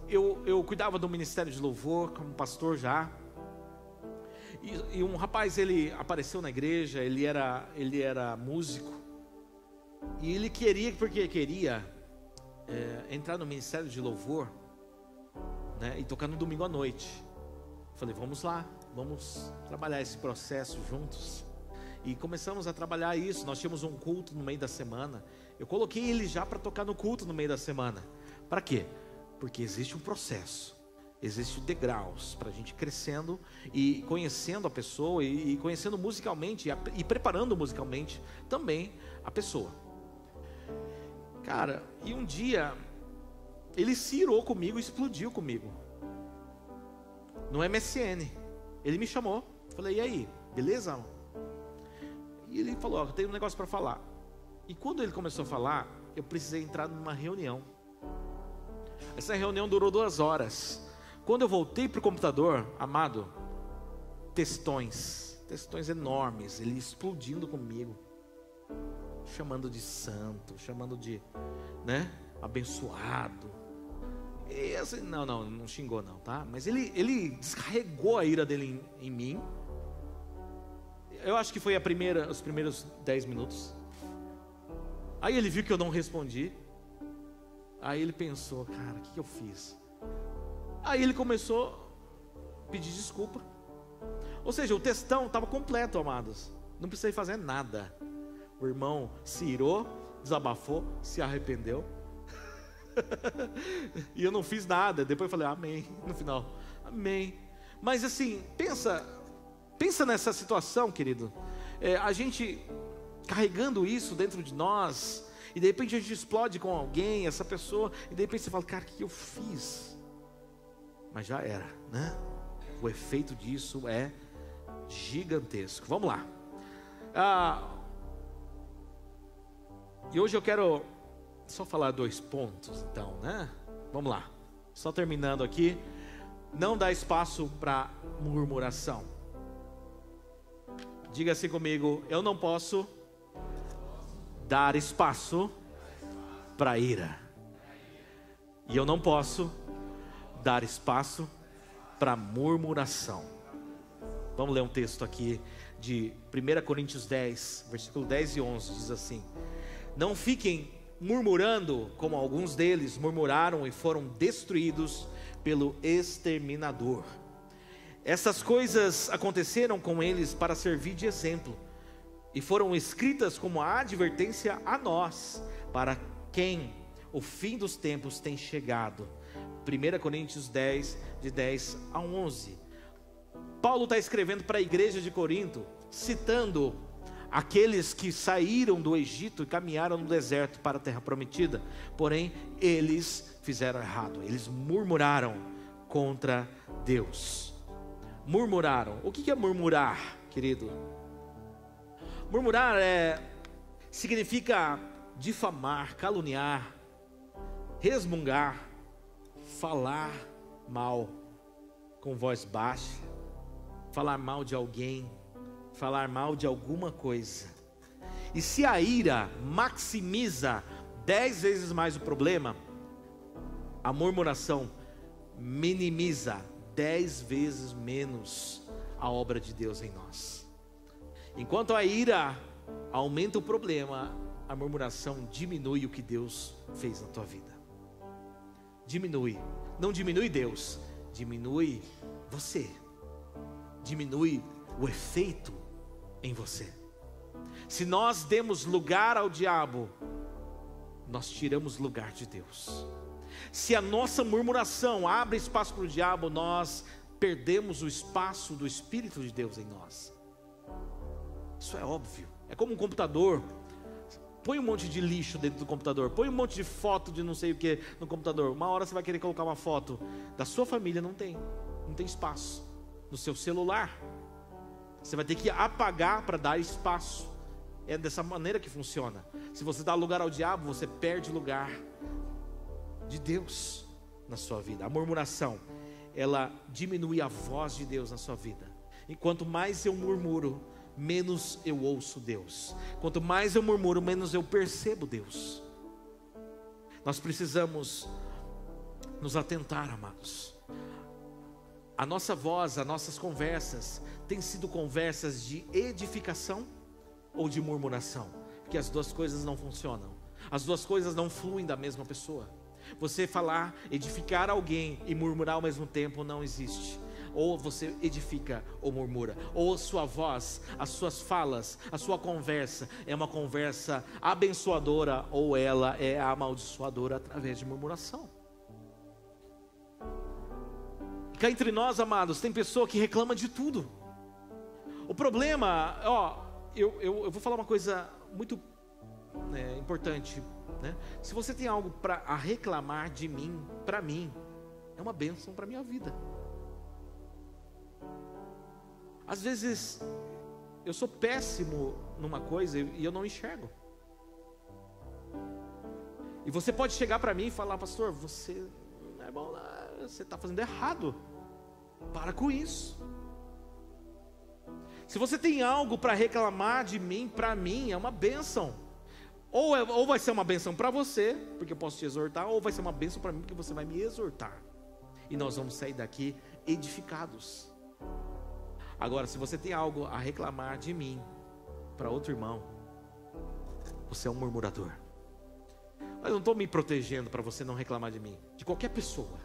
A: eu cuidava do ministério de louvor como pastor já. E um rapaz, ele apareceu na igreja, ele era músico. E ele queria entrar no ministério de louvor, né, e tocar no domingo à noite. Falei, vamos lá, vamos trabalhar esse processo juntos. E começamos a trabalhar isso. Nós tínhamos um culto no meio da semana. Eu coloquei ele já para tocar no culto no meio da semana. Para quê? Porque existe um processo, existe degraus para a gente crescendo e conhecendo a pessoa e conhecendo musicalmente e preparando musicalmente também a pessoa. Cara, e um dia ele se irou comigo, explodiu comigo no MSN. Ele me chamou, falei, e aí, beleza? E ele falou, eu tenho um negócio para falar. E quando ele começou a falar, eu precisei entrar numa reunião. Essa reunião durou 2 horas. Quando eu voltei para o computador, amado, textões enormes, ele explodindo comigo, chamando de santo, chamando de, né, abençoado. E assim, não xingou não, tá? Mas ele descarregou a ira dele em mim. Eu acho que foi os primeiros 10 minutos. Aí ele viu que eu não respondi. Aí ele pensou, cara, o que eu fiz? Aí ele começou a pedir desculpa. Ou seja, o textão estava completo, amados. Não precisei fazer nada. O irmão se irou, desabafou, se arrependeu. E eu não fiz nada. Depois eu falei, amém, no final, amém. Mas assim, pensa nessa situação, querido. A gente carregando isso dentro de nós, e de repente a gente explode com alguém, essa pessoa, e de repente você fala, cara, o que eu fiz? Mas já era, né? O efeito disso é gigantesco. Vamos lá. E hoje eu quero só falar 2 pontos, então, né? Vamos lá. Só terminando aqui. Não dá espaço para murmuração. Diga assim comigo, eu não posso dar espaço para ira. E eu não posso dar espaço para murmuração. Vamos ler um texto aqui de 1 Coríntios 10, versículo 10 e 11, diz assim: não fiquem murmurando como alguns deles murmuraram e foram destruídos pelo exterminador. Essas coisas aconteceram com eles para servir de exemplo e foram escritas como advertência a nós, para quem o fim dos tempos tem chegado. 1 Coríntios 10, de 10 a 11. Paulo está escrevendo para a igreja de Corinto, citando aqueles que saíram do Egito e caminharam no deserto para a terra prometida. Porém, eles fizeram errado, eles murmuraram contra Deus. Murmuraram. O que é murmurar, querido? Murmurar significa difamar, caluniar, resmungar, falar mal com voz baixa, falar mal de alguém, falar mal de alguma coisa. E se a ira maximiza 10 vezes mais o problema, a murmuração minimiza 10 vezes menos a obra de Deus em nós. Enquanto a ira aumenta o problema, a murmuração diminui o que Deus fez na tua vida. Diminui. Não diminui Deus, diminui você. Diminui o efeito em você. Se nós demos lugar ao diabo, nós tiramos lugar de Deus. Se a nossa murmuração abre espaço para o diabo, nós perdemos o espaço do Espírito de Deus em nós. Isso é óbvio. É como um computador. Põe um monte de lixo dentro do computador, põe um monte de foto de não sei o que no computador. Uma hora você vai querer colocar uma foto da sua família, não tem espaço. No seu celular, você vai ter que apagar para dar espaço. É dessa maneira que funciona. Se você dá lugar ao diabo, você perde lugar de Deus na sua vida. A murmuração, ela diminui a voz de Deus na sua vida. E quanto mais eu murmuro, menos eu ouço Deus. Quanto mais eu murmuro, menos eu percebo Deus. Nós precisamos nos atentar, amados. A nossa voz, as nossas conversas, têm sido conversas de edificação ou de murmuração? Porque as duas coisas não funcionam. As duas coisas não fluem da mesma pessoa. Você falar, edificar alguém e murmurar ao mesmo tempo não existe. Ou você edifica ou murmura. Ou a sua voz, as suas falas, a sua conversa é uma conversa abençoadora, ou ela é amaldiçoadora através de murmuração. Cá entre nós, amados, tem pessoa que reclama de tudo. O problema, eu vou falar uma coisa muito importante, né? Se você tem algo para reclamar de mim, para mim, é uma bênção para a minha vida. Às vezes, eu sou péssimo numa coisa e eu não enxergo. E você pode chegar para mim e falar: pastor, você não é bom, você está fazendo errado. Para com isso. Se você tem algo para reclamar de mim, para mim é uma bênção. Ou vai ser uma bênção para você, porque eu posso te exortar, ou vai ser uma bênção para mim, porque você vai me exortar. E nós vamos sair daqui edificados. Agora, se você tem algo a reclamar de mim para outro irmão, você é um murmurador. Mas eu não estou me protegendo para você não reclamar de mim, de qualquer pessoa.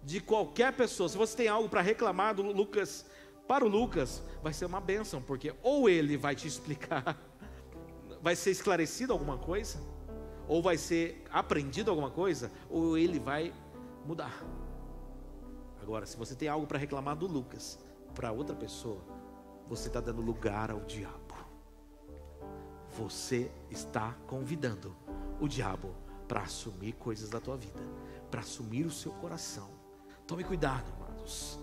A: De qualquer pessoa. Se você tem algo para reclamar do Lucas, para o Lucas, vai ser uma bênção, porque ou ele vai te explicar, vai ser esclarecido alguma coisa, ou vai ser aprendido alguma coisa, ou ele vai mudar. Agora, se você tem algo para reclamar do Lucas para outra pessoa, você está dando lugar ao diabo. Você está convidando o diabo para assumir coisas da tua vida, para assumir o seu coração. Tome cuidado, amados.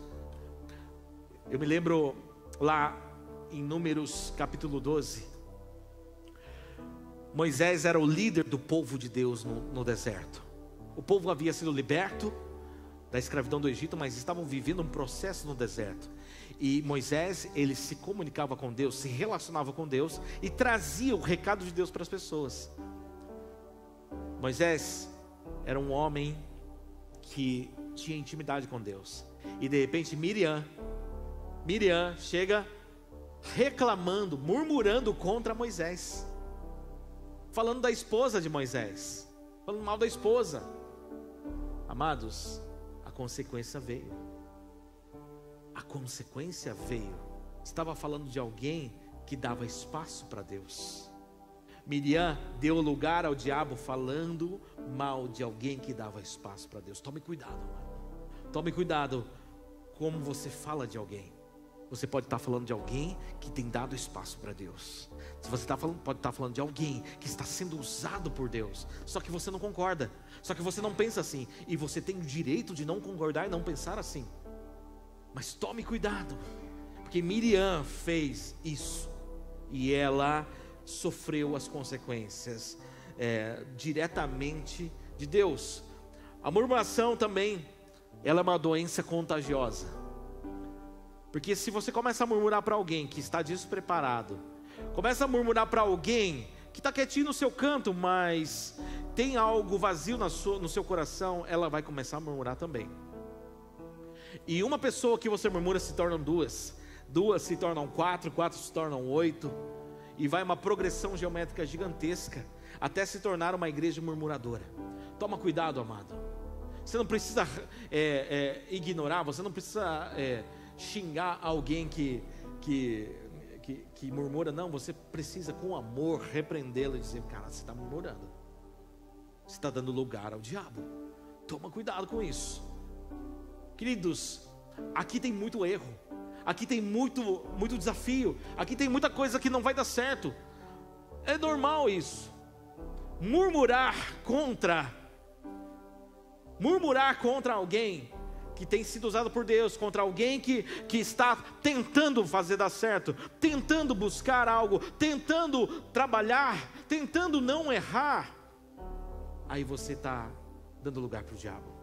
A: Eu me lembro lá em Números capítulo 12, Moisés era o líder do povo de Deus no deserto. O povo havia sido liberto da escravidão do Egito, mas estavam vivendo um processo no deserto. E Moisés, ele se comunicava com Deus, se relacionava com Deus e trazia o recado de Deus para as pessoas. Moisés era um homem que tinha intimidade com Deus. E de repente Miriam chega reclamando, murmurando contra Moisés, falando da esposa de Moisés, falando mal da esposa. Amados, a consequência veio. A consequência veio. Estava falando de alguém que dava espaço para Deus. Miriam deu lugar ao diabo falando mal de alguém que dava espaço para Deus. Tome cuidado, amado. Tome cuidado como você fala de alguém. Você pode estar falando de alguém que tem dado espaço para Deus. Se você pode estar falando de alguém que está sendo usado por Deus, só que você não concorda, só que você não pensa assim, e você tem o direito de não concordar e não pensar assim. Mas tome cuidado, porque Miriam fez isso e ela sofreu as consequências diretamente de Deus. A murmuração também, ela é uma doença contagiosa. Porque se você começa a murmurar para alguém que está despreparado, começa a murmurar para alguém que está quietinho no seu canto, mas tem algo vazio no seu coração, ela vai começar a murmurar também. E uma pessoa que você murmura se tornam duas se tornam quatro se tornam 8, e vai uma progressão geométrica gigantesca, até se tornar uma igreja murmuradora. Toma cuidado, amado. Você não precisa ignorar, você não precisa xingar alguém que murmura, não. Você precisa com amor repreendê-lo e dizer: cara, você está murmurando, você está dando lugar ao diabo. Toma cuidado com isso. Queridos, aqui tem muito erro, aqui tem muito desafio, aqui tem muita coisa que não vai dar certo. É normal isso. Murmurar contra alguém que tem sido usado por Deus, contra alguém que está tentando fazer dar certo, tentando buscar algo, tentando trabalhar, tentando não errar, aí você está dando lugar para o diabo.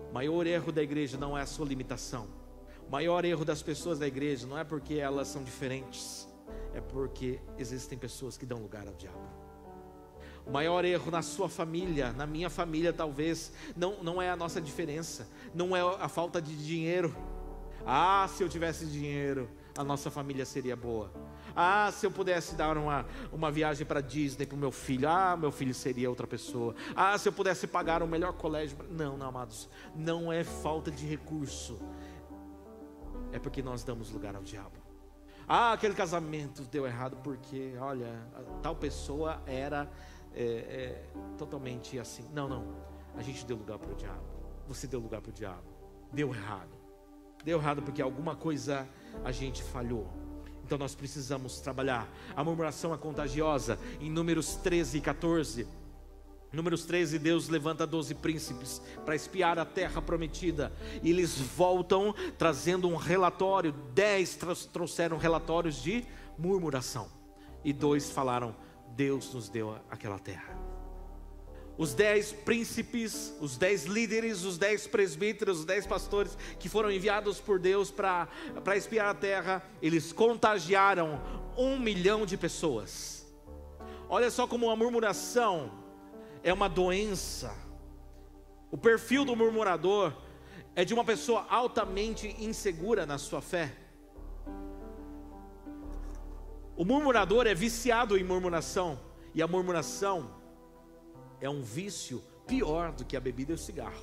A: O maior erro da igreja não é a sua limitação. O maior erro das pessoas da igreja não é porque elas são diferentes, é porque existem pessoas que dão lugar ao diabo. O O maior erro na sua família, na minha família talvez, não é a nossa diferença, não é a falta de dinheiro. Ah, se eu tivesse dinheiro, a nossa família seria boa. Ah, se eu pudesse dar uma viagem para Disney para o meu filho, meu filho seria outra pessoa. Ah, se eu pudesse pagar o melhor colégio. Não, amados, não é falta de recurso, é porque nós damos lugar ao diabo. Aquele casamento deu errado porque, olha, tal pessoa era totalmente assim. Não, a gente deu lugar para o diabo. Você deu lugar para o diabo. Deu errado porque alguma coisa a gente falhou. Então nós precisamos trabalhar. A murmuração é contagiosa. Em Números 13 e 14, Números 13, Deus levanta 12 príncipes para espiar a terra prometida, e eles voltam trazendo um relatório. 10 trouxeram relatórios de murmuração, e 2 falaram: Deus nos deu aquela terra. Os 10 príncipes, os 10 líderes, os 10 presbíteros, os 10 pastores que foram enviados por Deus para espiar a terra, eles contagiaram 1 milhão de pessoas. Olha só como a murmuração é uma doença. O perfil do murmurador é de uma pessoa altamente insegura na sua fé. O murmurador é viciado em murmuração, e a murmuração é um vício pior do que a bebida e o cigarro.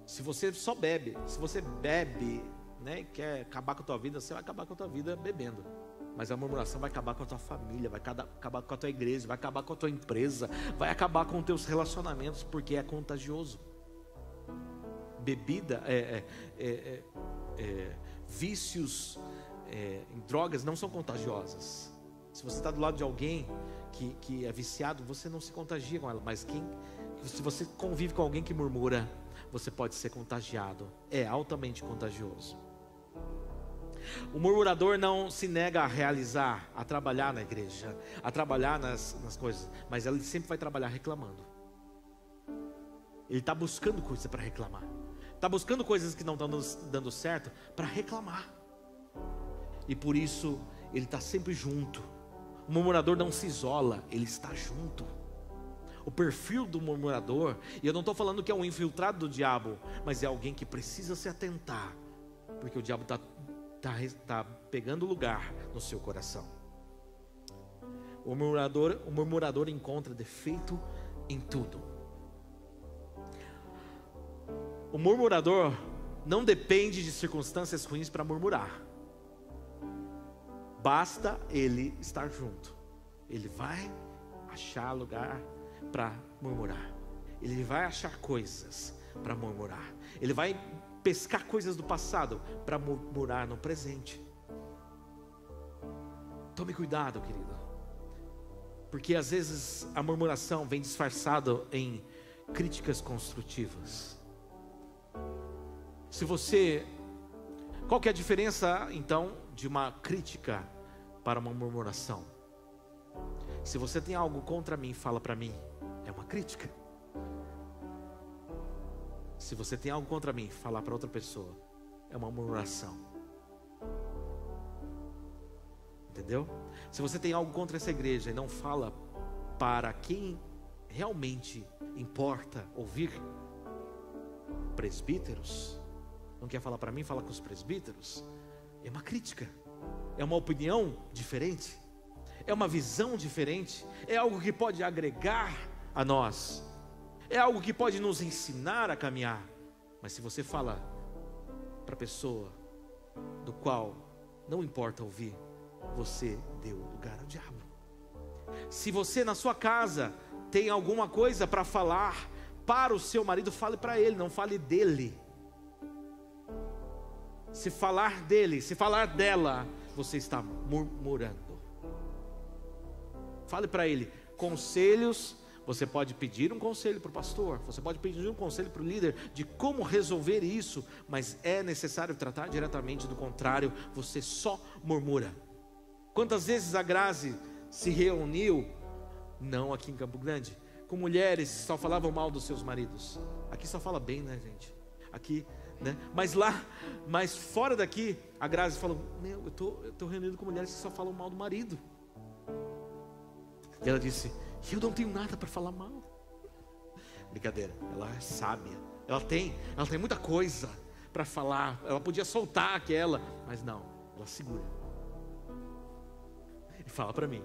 A: Se você só bebe, se você bebe, né, e quer acabar com a tua vida, você vai acabar com a tua vida bebendo. Mas a murmuração vai acabar com a tua família, vai acabar com a tua igreja, vai acabar com a tua empresa, vai acabar com os teus relacionamentos, porque é contagioso. Bebida, vícios em drogas não são contagiosas. Se você está do lado de alguém que é viciado, você não se contagia com ela. Mas se você convive com alguém que murmura, você pode ser contagiado. É altamente contagioso. O murmurador não se nega a realizar, a trabalhar na igreja, a trabalhar nas coisas, mas ele sempre vai trabalhar reclamando. Ele está buscando coisas para reclamar, está buscando coisas que não estão dando certo para reclamar. E por isso ele está sempre junto. O murmurador não se isola, ele está junto. O perfil do murmurador, e eu não estou falando que é um infiltrado do diabo, mas é alguém que precisa se atentar, porque o diabo está pegando lugar no seu coração. O murmurador encontra defeito em tudo. O murmurador não depende de circunstâncias ruins para murmurar. Basta ele estar junto. Ele vai achar lugar para murmurar. Ele vai achar coisas para murmurar. Ele vai pescar coisas do passado para murmurar no presente. Tome cuidado, querido, porque às vezes a murmuração vem disfarçada em críticas construtivas. Qual que é a diferença então de uma crítica para uma murmuração? Se você tem algo contra mim, fala para mim, é uma crítica. Se você tem algo contra mim, falar para outra pessoa, é uma murmuração. Entendeu? Se você tem algo contra essa igreja e não fala para quem realmente importa ouvir, presbíteros, não quer falar para mim, fala com os presbíteros, é uma crítica, é uma opinião diferente, é uma visão diferente, é algo que pode agregar a nós, é algo que pode nos ensinar a caminhar. Mas se você fala para a pessoa do qual não importa ouvir, você deu lugar ao diabo. Se você na sua casa tem alguma coisa para falar para o seu marido, fale para ele, não fale dele. Se falar dele, se falar dela, você está murmurando. Fale para ele conselhos. Você pode pedir um conselho para o pastor, você pode pedir um conselho para o líder de como resolver isso, mas é necessário tratar diretamente, do contrário, você só murmura. Quantas vezes a Grazi se reuniu, não aqui em Campo Grande, com mulheres que só falavam mal dos seus maridos? Aqui só fala bem, né, gente? Aqui, né? Mas fora daqui, a Grazi falou: eu tô reunido com mulheres que só falam mal do marido. E ela disse: eu não tenho nada para falar mal. Brincadeira, ela é sábia. Ela tem muita coisa para falar. Ela podia soltar aquela, mas não, ela segura e fala para mim.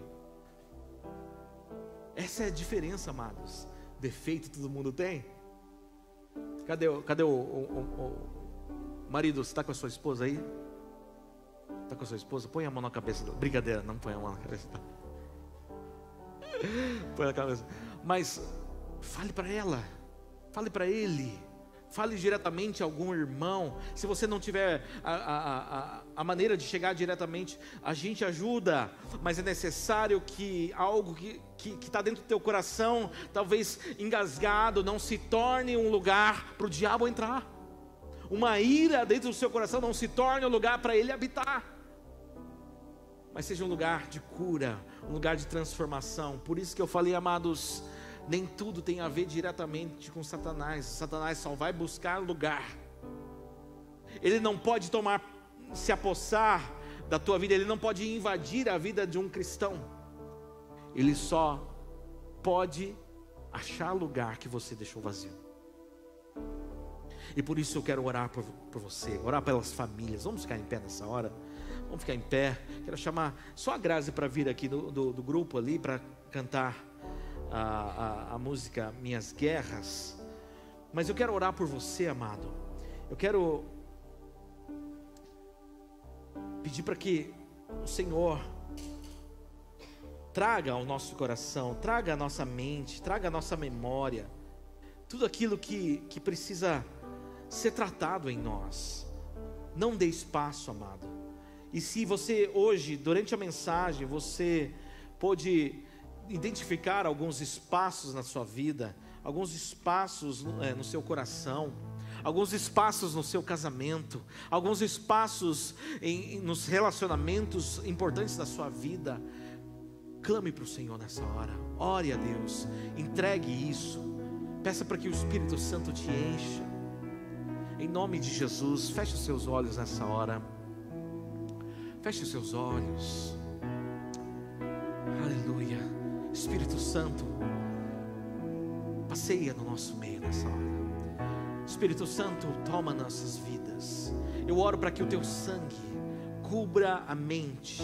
A: Essa é a diferença, amados. Defeito todo mundo tem. Cadê o marido? Você está com a sua esposa aí? Está com a sua esposa? Põe a mão na cabeça dela. Brincadeira, não põe a mão na cabeça dela. Põe na cabeça. Mas fale para ela, fale para ele, fale diretamente a algum irmão. Se você não tiver a maneira de chegar diretamente, a gente ajuda, mas é necessário que algo que está dentro do teu coração, talvez engasgado, não se torne um lugar para o diabo entrar. Uma ira dentro do seu coração não se torne um lugar para ele habitar, mas seja um lugar de cura, um lugar de transformação. Por isso que eu falei, amados, nem tudo tem a ver diretamente com Satanás. Satanás só vai buscar lugar. Ele não pode se apossar da tua vida. Ele não pode invadir a vida de um cristão. Ele só pode achar lugar que você deixou vazio. E por isso eu quero orar por você, orar pelas famílias. Vamos ficar em pé nessa hora? Vamos ficar em pé. Quero chamar só a Grazi para vir aqui do grupo ali, para cantar a música Minhas Guerras. Mas eu quero orar por você, amado. Eu quero pedir para que o Senhor traga ao nosso coração, traga à nossa mente, traga à nossa memória tudo aquilo que precisa ser tratado em nós. Não dê espaço, amado. E se você hoje, durante a mensagem, você pôde identificar alguns espaços na sua vida, alguns espaços no seu coração, alguns espaços no seu casamento, alguns espaços nos relacionamentos importantes da sua vida, clame para o Senhor nessa hora. Ore a Deus, entregue isso, peça para que o Espírito Santo te encha. Em nome de Jesus, feche os seus olhos nessa hora. Feche os seus olhos. Aleluia. Espírito Santo, passeia no nosso meio nessa hora. Espírito Santo, toma nossas vidas. Eu oro para que o teu sangue cubra a mente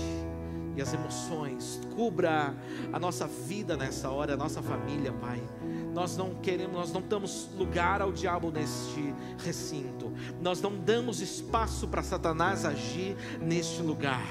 A: e as emoções, cubra a nossa vida nessa hora, a nossa família, Pai. Nós não damos lugar ao diabo neste recinto. Nós não damos espaço para Satanás agir neste lugar.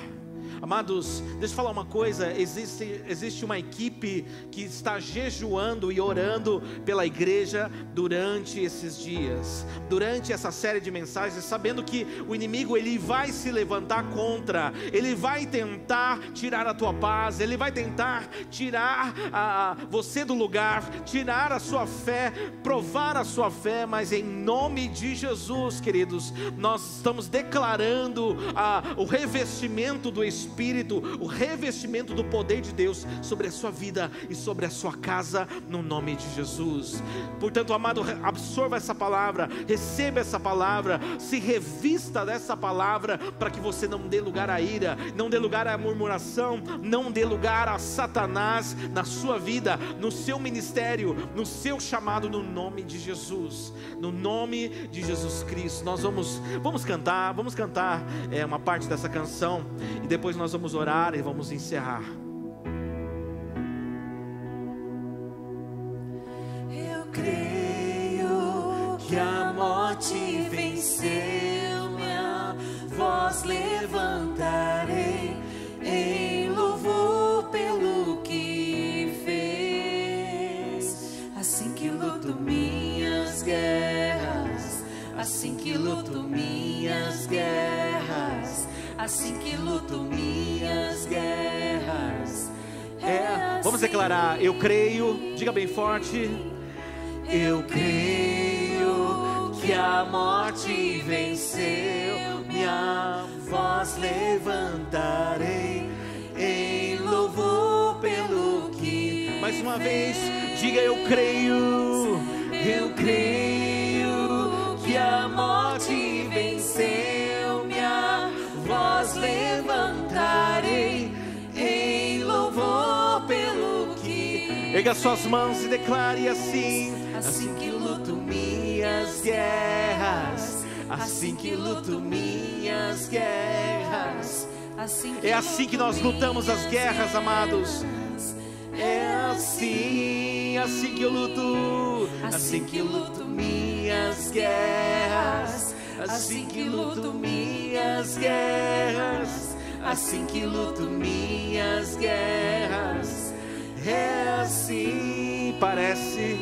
A: Amados, deixa eu falar uma coisa, existe uma equipe que está jejuando e orando pela igreja durante esses dias, durante essa série de mensagens, sabendo que o inimigo ele vai se levantar contra, ele vai tentar tirar a tua paz, ele vai tentar tirar você do lugar, tirar a sua fé, provar a sua fé, mas em nome de Jesus, queridos, nós estamos declarando o revestimento do Espírito, o revestimento do poder de Deus sobre a sua vida e sobre a sua casa, no nome de Jesus. Portanto, amado, absorva essa palavra, receba essa palavra, se revista dessa palavra, para que você não dê lugar à ira, não dê lugar à murmuração, não dê lugar a Satanás na sua vida, no seu ministério, no seu chamado, no nome de Jesus, no nome de Jesus Cristo. Nós vamos cantar uma parte dessa canção, e depois nós vamos orar e vamos encerrar.
B: Eu creio que a morte venceu, minha voz levantarei em louvor pelo que fez. Assim que luto minhas guerras, assim que luto minhas guerras, assim que luto minhas guerras.
A: Vamos declarar: eu creio, diga bem forte.
B: Eu creio que a morte venceu, minha voz levantarei em louvor pelo que.
A: Mais uma vez, diga: eu creio.
B: Eu creio que a morte venceu, minha voz levantarei em louvor pelo que
A: Erga suas mãos e declare assim:
B: assim que luto minhas guerras, assim que luto minhas guerras,
A: é assim que nós lutamos as guerras, amados.
B: É assim,
A: assim que eu luto,
B: assim que luto minhas guerras, assim que luto minhas guerras, assim que luto minhas guerras. É assim, parece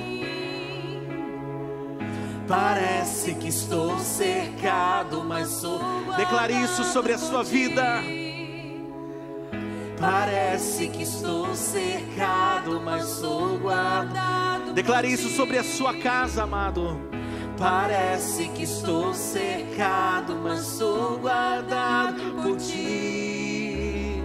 B: que estou cercado, mas sou guardado.
A: Declare isso sobre a sua vida.
B: Parece que estou cercado, mas sou guardado.
A: Declare isso sobre a sua casa, amado.
B: Parece que estou cercado, mas sou guardado por ti.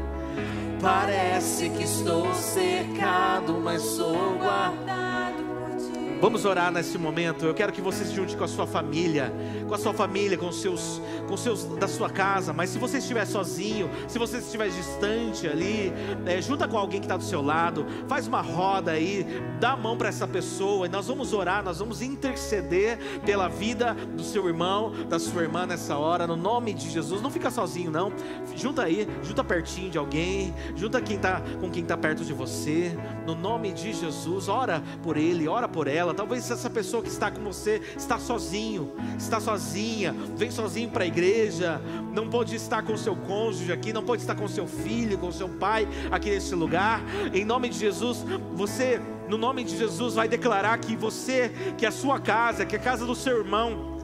B: Parece que estou cercado, mas sou guardado por ti.
A: Vamos orar nesse momento. Eu quero que você se junte com a sua família, com os seus da sua casa. Mas se você estiver sozinho, se você estiver distante ali, junta com alguém que está do seu lado, faz uma roda aí, dá a mão para essa pessoa e nós vamos orar, nós vamos interceder pela vida do seu irmão, da sua irmã nessa hora, no nome de Jesus. Não fica sozinho não, junta aí, junta pertinho de alguém, junta com quem está perto de você, no nome de Jesus. Ora por ele, ora por ela. Talvez essa pessoa que está com você está sozinho, está sozinha, vem sozinho para a igreja, não pode estar com seu cônjuge aqui, não pode estar com seu filho, com seu pai aqui nesse lugar. Em nome de Jesus, você, no nome de Jesus, vai declarar que a sua casa, que a casa do seu irmão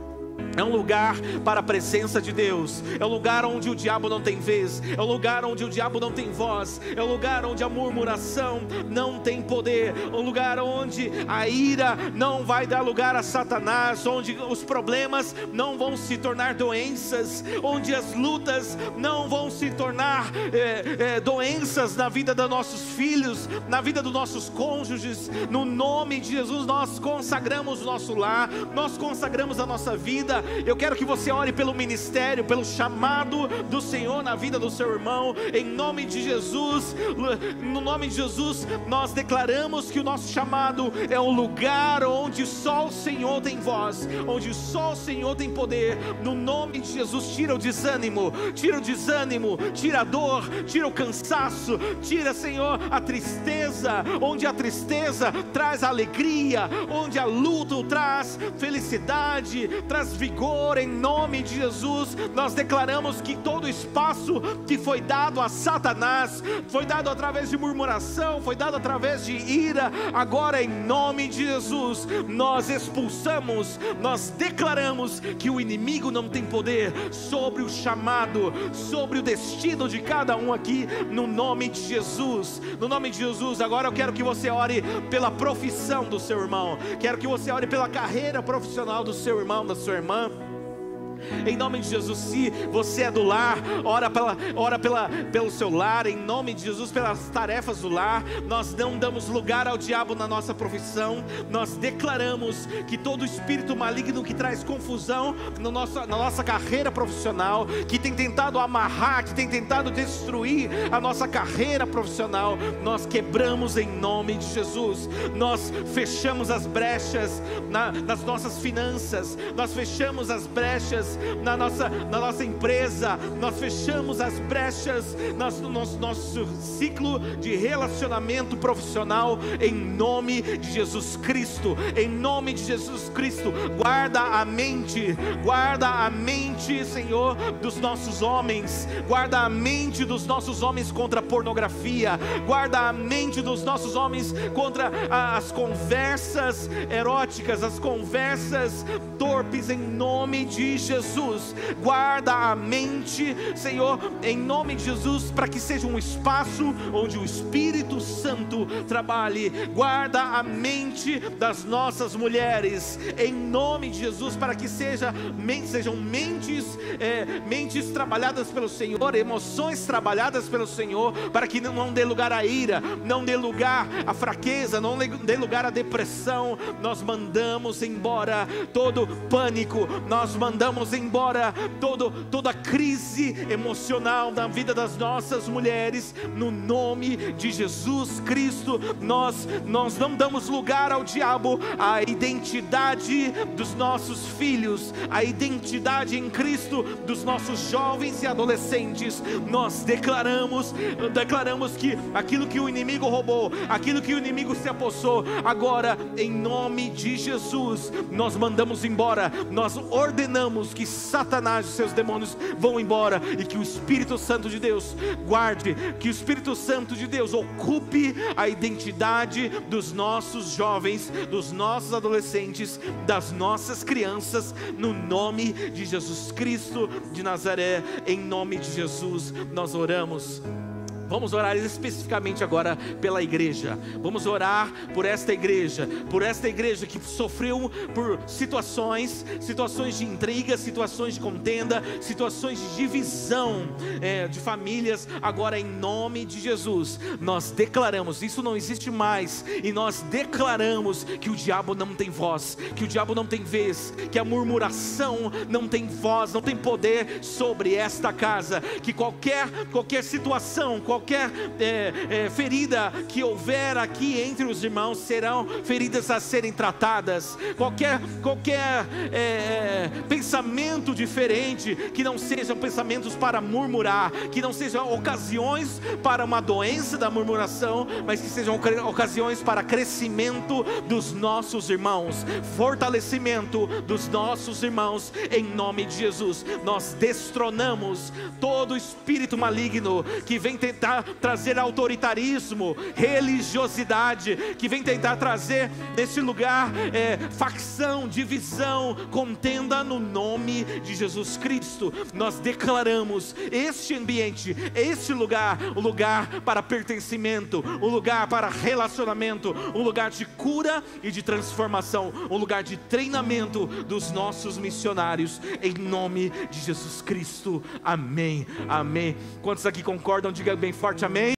A: é um lugar para a presença de Deus, é um lugar onde o diabo não tem vez, é um lugar onde o diabo não tem voz, é um lugar onde a murmuração não tem poder, um lugar onde a ira não vai dar lugar a Satanás, onde os problemas não vão se tornar doenças, onde as lutas não vão se tornar doenças na vida dos nossos filhos, na vida dos nossos cônjuges. No nome de Jesus, nós consagramos o nosso lar, nós consagramos a nossa vida. Eu quero que você ore pelo ministério, pelo chamado do Senhor na vida do seu irmão, em nome de Jesus. No nome de Jesus, nós declaramos que o nosso chamado é um lugar onde só o Senhor tem voz, onde só o Senhor tem poder. No nome de Jesus, tira o desânimo, tira a dor, tira o cansaço, tira, Senhor, a tristeza, onde a tristeza traz alegria, onde a luta traz felicidade, traz vigor. Em nome de Jesus, nós declaramos que todo espaço que foi dado a Satanás, foi dado através de murmuração, foi dado através de ira, agora em nome de Jesus, nós expulsamos, nós declaramos que o inimigo não tem poder sobre o chamado, sobre o destino de cada um aqui, no nome de Jesus. No nome de Jesus, agora eu quero que você ore pela profissão do seu irmão, quero que você ore pela carreira profissional do seu irmão, da sua irmã. Em nome de Jesus, se você é do lar, ora pelo seu lar, em nome de Jesus, pelas tarefas do lar. Nós não damos lugar ao diabo na nossa profissão, nós declaramos que todo espírito maligno que traz confusão na nossa carreira profissional, que tem tentado amarrar, que tem tentado destruir a nossa carreira profissional, nós quebramos em nome de Jesus. Nós fechamos as brechas nas nossas finanças, nós fechamos as brechas na nossa empresa, nós fechamos as brechas no nosso ciclo de relacionamento profissional, em nome de Jesus Cristo. Em nome de Jesus Cristo, guarda a mente, Senhor, dos nossos homens, guarda a mente dos nossos homens contra a pornografia, guarda a mente dos nossos homens contra as conversas eróticas, as conversas torpes, em nome de Jesus. Guarda a mente, Senhor, em nome de Jesus, para que seja um espaço onde o Espírito Santo trabalhe. Guarda a mente das nossas mulheres, em nome de Jesus, para que sejam mentes trabalhadas pelo Senhor, emoções trabalhadas pelo Senhor, para que não dê lugar à ira, não dê lugar à fraqueza, não dê lugar à depressão. Nós mandamos embora todo pânico, nós mandamos mandamos embora toda crise emocional na vida das nossas mulheres, no nome de Jesus Cristo. Nós não damos lugar ao diabo. A identidade dos nossos filhos, a identidade em Cristo dos nossos jovens e adolescentes, nós declaramos que aquilo que o inimigo roubou, aquilo que o inimigo se apossou, agora em nome de Jesus nós mandamos embora. Nós ordenamos que Satanás e seus demônios vão embora, e que o Espírito Santo de Deus guarde, que o Espírito Santo de Deus ocupe a identidade dos nossos jovens, dos nossos adolescentes, das nossas crianças, no nome de Jesus Cristo de Nazaré. Em nome de Jesus nós oramos. Vamos orar especificamente agora pela igreja. Vamos orar por esta igreja que sofreu por situações de intriga, situações de contenda, situações de divisão de famílias. Agora, em nome de Jesus, nós declaramos, isso não existe mais, e nós declaramos que o diabo não tem voz, que o diabo não tem vez, que a murmuração não tem voz, não tem poder sobre esta casa, que qualquer situação, qualquer ferida que houver aqui entre os irmãos serão feridas a serem tratadas. Qualquer pensamento diferente, que não sejam pensamentos para murmurar, que não sejam ocasiões para uma doença da murmuração, mas que sejam ocasiões para crescimento dos nossos irmãos, fortalecimento dos nossos irmãos. Em nome de Jesus nós destronamos todo espírito maligno que vem tentar trazer autoritarismo, religiosidade, que vem tentar trazer nesse lugar facção, divisão, contenda. No nome de Jesus Cristo nós declaramos este ambiente, este lugar, o lugar para pertencimento, o lugar para relacionamento, um lugar de cura e de transformação, um lugar de treinamento dos nossos missionários, em nome de Jesus Cristo. Amém, amém. Quantos aqui concordam? Diga bem forte amém.